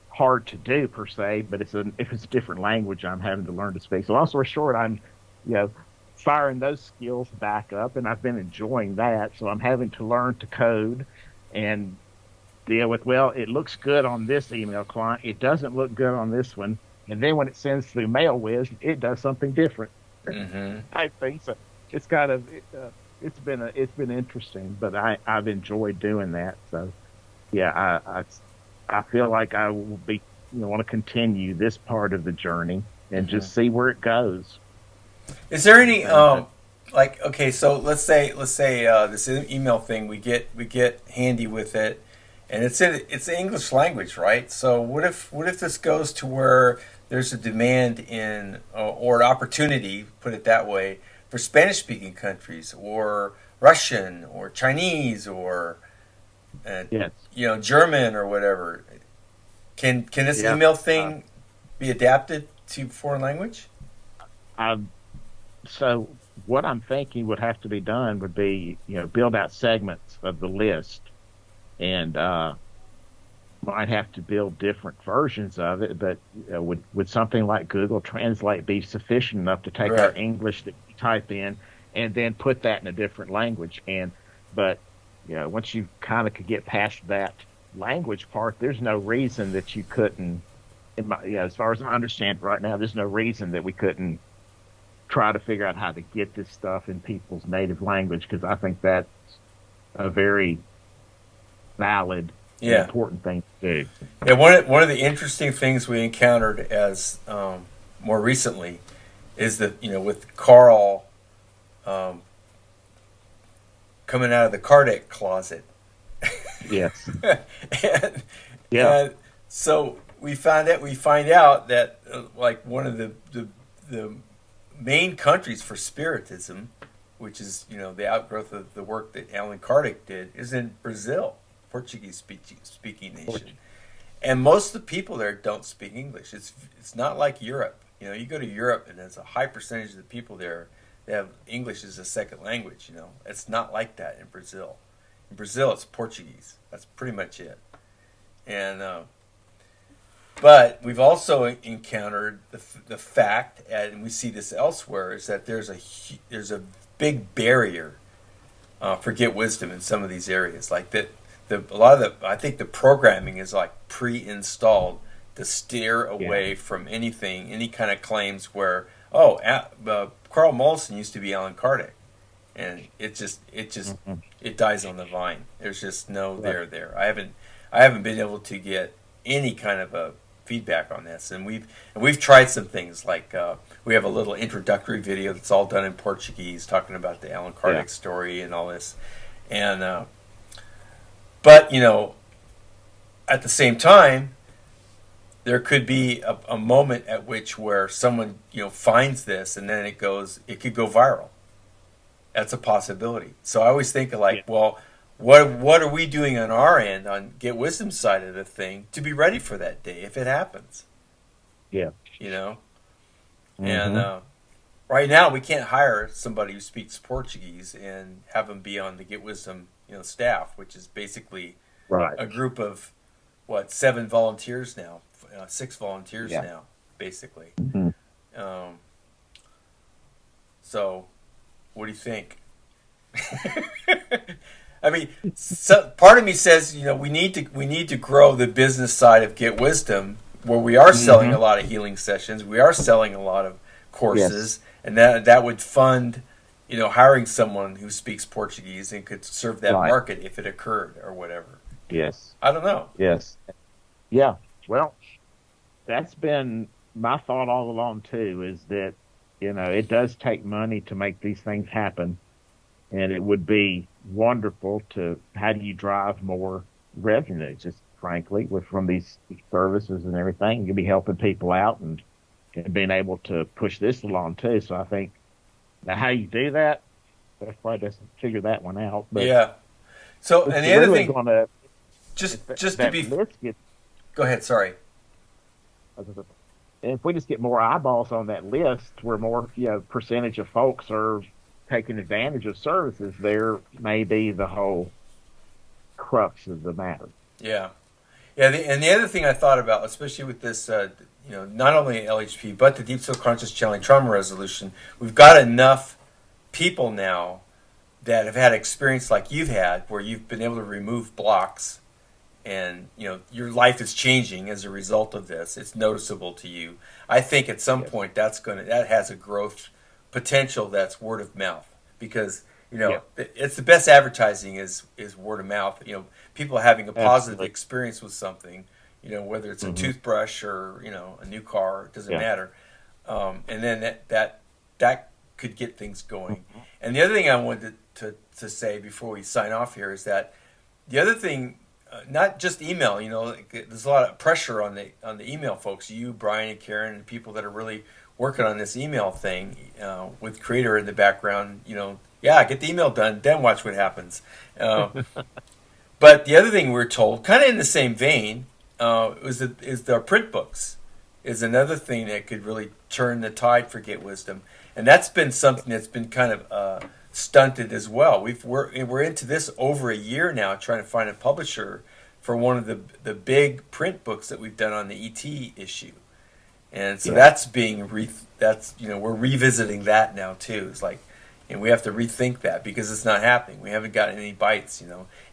hard to do per se, but if it's a different language, I'm having to learn to speak. So long story short, I'm you know firing those skills back up, and I've been enjoying that. So I'm having to learn to code and deal with, well, it looks good on this email client, it doesn't look good on this one, and then when it sends through MailWiz, it does something different. Hmm. I think so. It's kind of it's been interesting, but I've enjoyed doing that. So yeah, I feel like I will be want to continue this part of the journey and Hmm. just see where it goes. Is there any And like okay, so let's say this email thing we get handy with it, and it's the English language, right? So what if this goes to where there's a demand in or an opportunity, put it that way, for Spanish speaking countries or Russian or Chinese or uh, yes, German or whatever? Can this yeah. email Uh, thing be adapted to foreign language? I So what I'm thinking would have to be done would be build out segments of the list and might have to build different versions of it, but would something like Google Translate be sufficient enough to take our Right. English that we type in and then put that in a different language? But once you kind of could get past that language part, there's no reason that you couldn't. As far as I understand right now, there's no reason that we couldn't try to figure out how to get this stuff in people's native language, because I think that's a very valid and Yeah. important thing to do. Yeah, one of the interesting things we encountered as more recently is that, with Carl um, coming out of the Kardec closet. Yes. and, Yeah. and so we find out that like one of the main countries for Spiritism, which is the outgrowth of the work that Allan Kardec did, is in Brazil, Portuguese speaking nation, and most of the people there don't speak English. It's not like Europe. You go to Europe and there's a high percentage of the people there that have English as a second language. It's not like that in Brazil. In Brazil, it's Portuguese. That's pretty much it. And but we've also encountered the fact, and we see this elsewhere, is that there's a big barrier for GetWisdom in some of these areas. Like that, a lot of I think the programming is like pre-installed to steer away from anything, any kind of claims where Carl Mollison used to be Allan Kardec, and it dies on the vine. There's just no there. I haven't been able to get any kind of a feedback on this, and we've tried some things like we have a little introductory video that's all done in Portuguese talking about the Allan Kardec story and all this, and but at the same time there could be a moment at which where someone finds this and then it could go viral. That's a possibility. So I always think of well, what are we doing on our end, on GetWisdom's side of the thing, to be ready for that day if it happens? Yeah. And right now we can't hire somebody who speaks Portuguese and have them be on the GetWisdom staff, which is basically a group of 7 volunteers now, 6 volunteers now, basically. So, what do you think? I mean, part of me says, we need to grow the business side of GetWisdom, where we are selling a lot of healing sessions, we are selling a lot of courses, and that would fund, hiring someone who speaks Portuguese and could serve that market if it occurred or whatever. Yes. I don't know. Yes. Yeah. Well, that's been my thought all along too. Is that it does take money to make these things happen. And it would be wonderful to, how do you drive more revenue, just frankly, from these services and everything. You'll be helping people out and being able to push this along too. So I think, now how you do that, that's probably doesn't figure that one out. But yeah. So, and the other thing, just to be, go ahead, sorry. If we just get more eyeballs on that list, where more percentage of folks are taking advantage of services, there may be the whole crux of the matter. Yeah. And the other thing I thought about, especially with this, not only LHP but the Deep Subconscious Channeling Trauma Resolution, we've got enough people now that have had experience like you've had, where you've been able to remove blocks, and your life is changing as a result of this. It's noticeable to you. I think at some point that has a growth potential that's word of mouth, because it's the best advertising is word of mouth. People having a positive experience with something, whether it's a toothbrush or a new car, it doesn't matter. And then that could get things going. And the other thing I wanted to say before we sign off here is that the other thing, not just email, there's a lot of pressure on the email folks, you, Brian, and Karen, and people that are really working on this email thing, with Creator in the background. Get the email done, then watch what happens. But the other thing we're told, kind of in the same vein, is the print books is another thing that could really turn the tide for GetWisdom, and that's been something that's been kind of stunted as well. We're into this over a year now, trying to find a publisher for one of the big print books that we've done on the ET issue. And so that's being we're revisiting that now too. It's like, and we have to rethink that because it's not happening. We haven't gotten any bites,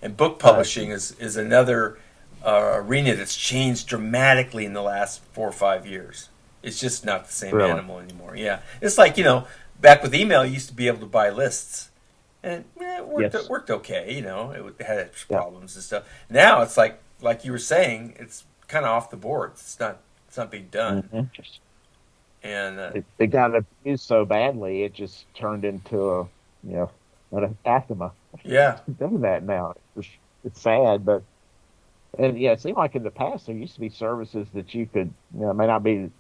And book publishing is another arena that's changed dramatically in the last 4 or 5 years. It's just not the same animal anymore. Yeah, it's like back with email, you used to be able to buy lists, and it worked okay. It had its problems and stuff. Now it's like you were saying, it's kind of off the boards. It's not being done. And It got abused so badly, it just turned into a, you know, an anathema. yeah, Do that now. It's sad, but and yeah, it seemed like in the past there used to be services that you could, you know, may not be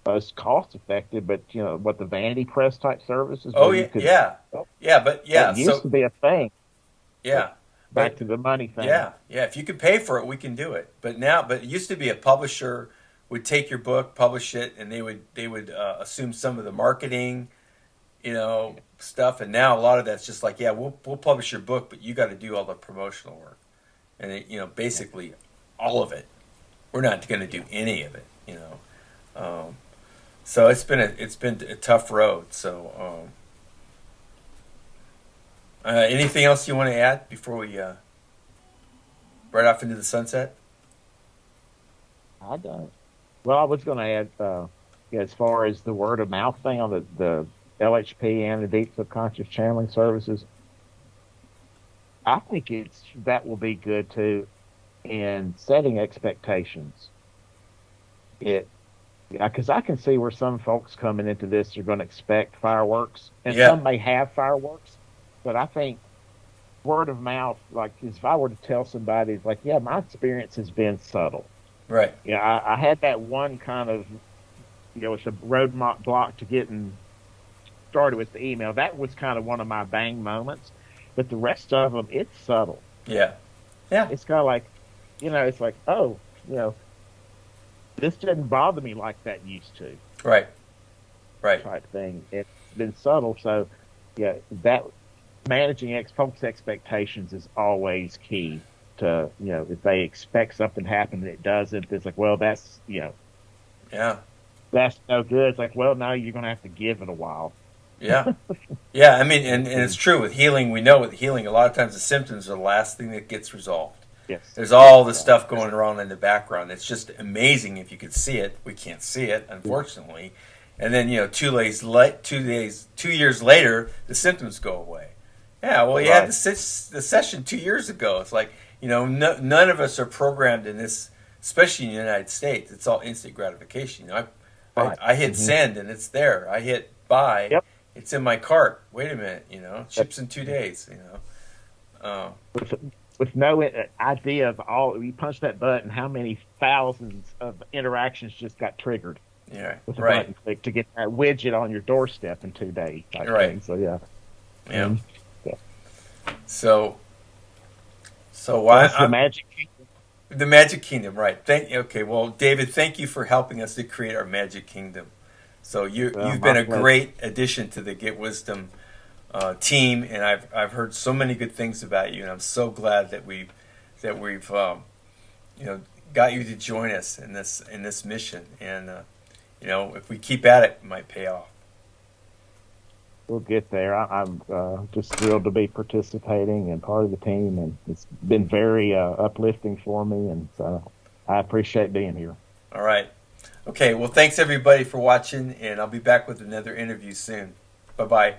most cost effective, but you know, what the vanity press type services oh where you yeah, could. yeah, Oh, yeah, but that yeah, used so to be a thing, but yeah, back but to the money thing. yeah, yeah. If you could pay for it, we can do it. But now, but it used to be a publisher would take your book, publish it, and they would assume some of the marketing, stuff. And now a lot of that's just like, yeah, we'll publish your book, but you got to do all the promotional work, and basically all of it. We're not going to do any of it. So it's been a tough road. So anything else you want to add before we right off into the sunset? I don't. Well, I was going to add, yeah, as far as the word of mouth thing on the LHP and the deep subconscious channeling services, I think that will be good too in setting expectations. It because I can see where some folks coming into this are going to expect fireworks, and Yeah, some may have fireworks, but I think word of mouth, like if I were to tell somebody, it's like, yeah, my experience has been subtle. right. Yeah, I had that one kind of, it's a roadblock block to getting started with the email. That was kind of one of my bang moments, but the rest of them, it's subtle. Yeah, yeah, It's kind of like, it's like, oh, this didn't bother me like that used to, right, right. type thing. It's been subtle, so yeah, that managing folks' expectations is always key. To if they expect something to happen and it doesn't, it's like, well, Yeah, that's no good. It's like, well, no, you're gonna have to give it a while. yeah, yeah. I mean, and it's true with healing. We know with healing, a lot of times the symptoms are the last thing that gets resolved. Yes, There's all this right. stuff going on in the background. It's just amazing if you could see it. We can't see it, unfortunately. And then 2 years later, the symptoms go away. Yeah, well, you had Right, the session 2 years ago. It's like none of us are programmed in this, especially in the United States. It's all instant gratification. I, right. I hit send and it's there. I hit buy, Yep. it's in my cart. Wait a minute, it Yep. ships in 2 days. With with no idea of all, you punch that button, how many thousands of interactions just got triggered Yeah, with a right, button click to get that widget on your doorstep in 2 days, type right, thing. So yeah, yeah. um, yeah. So, so So why that's the magic kingdom. the Magic Kingdom, right? Okay, well, David, thank you for helping us to create our Magic Kingdom. So Well, you've my been a pleasure. great addition to the Get Wisdom team, and I've heard so many good things about you, and I'm so glad that we've you know got you to join us in this mission, and if we keep at it, it might pay off. We'll get there. I'm just thrilled to be participating and part of the team, and it's been very uplifting for me, and so I appreciate being here. All right. Okay. Well, thanks everybody for watching, and I'll be back with another interview soon. Bye bye.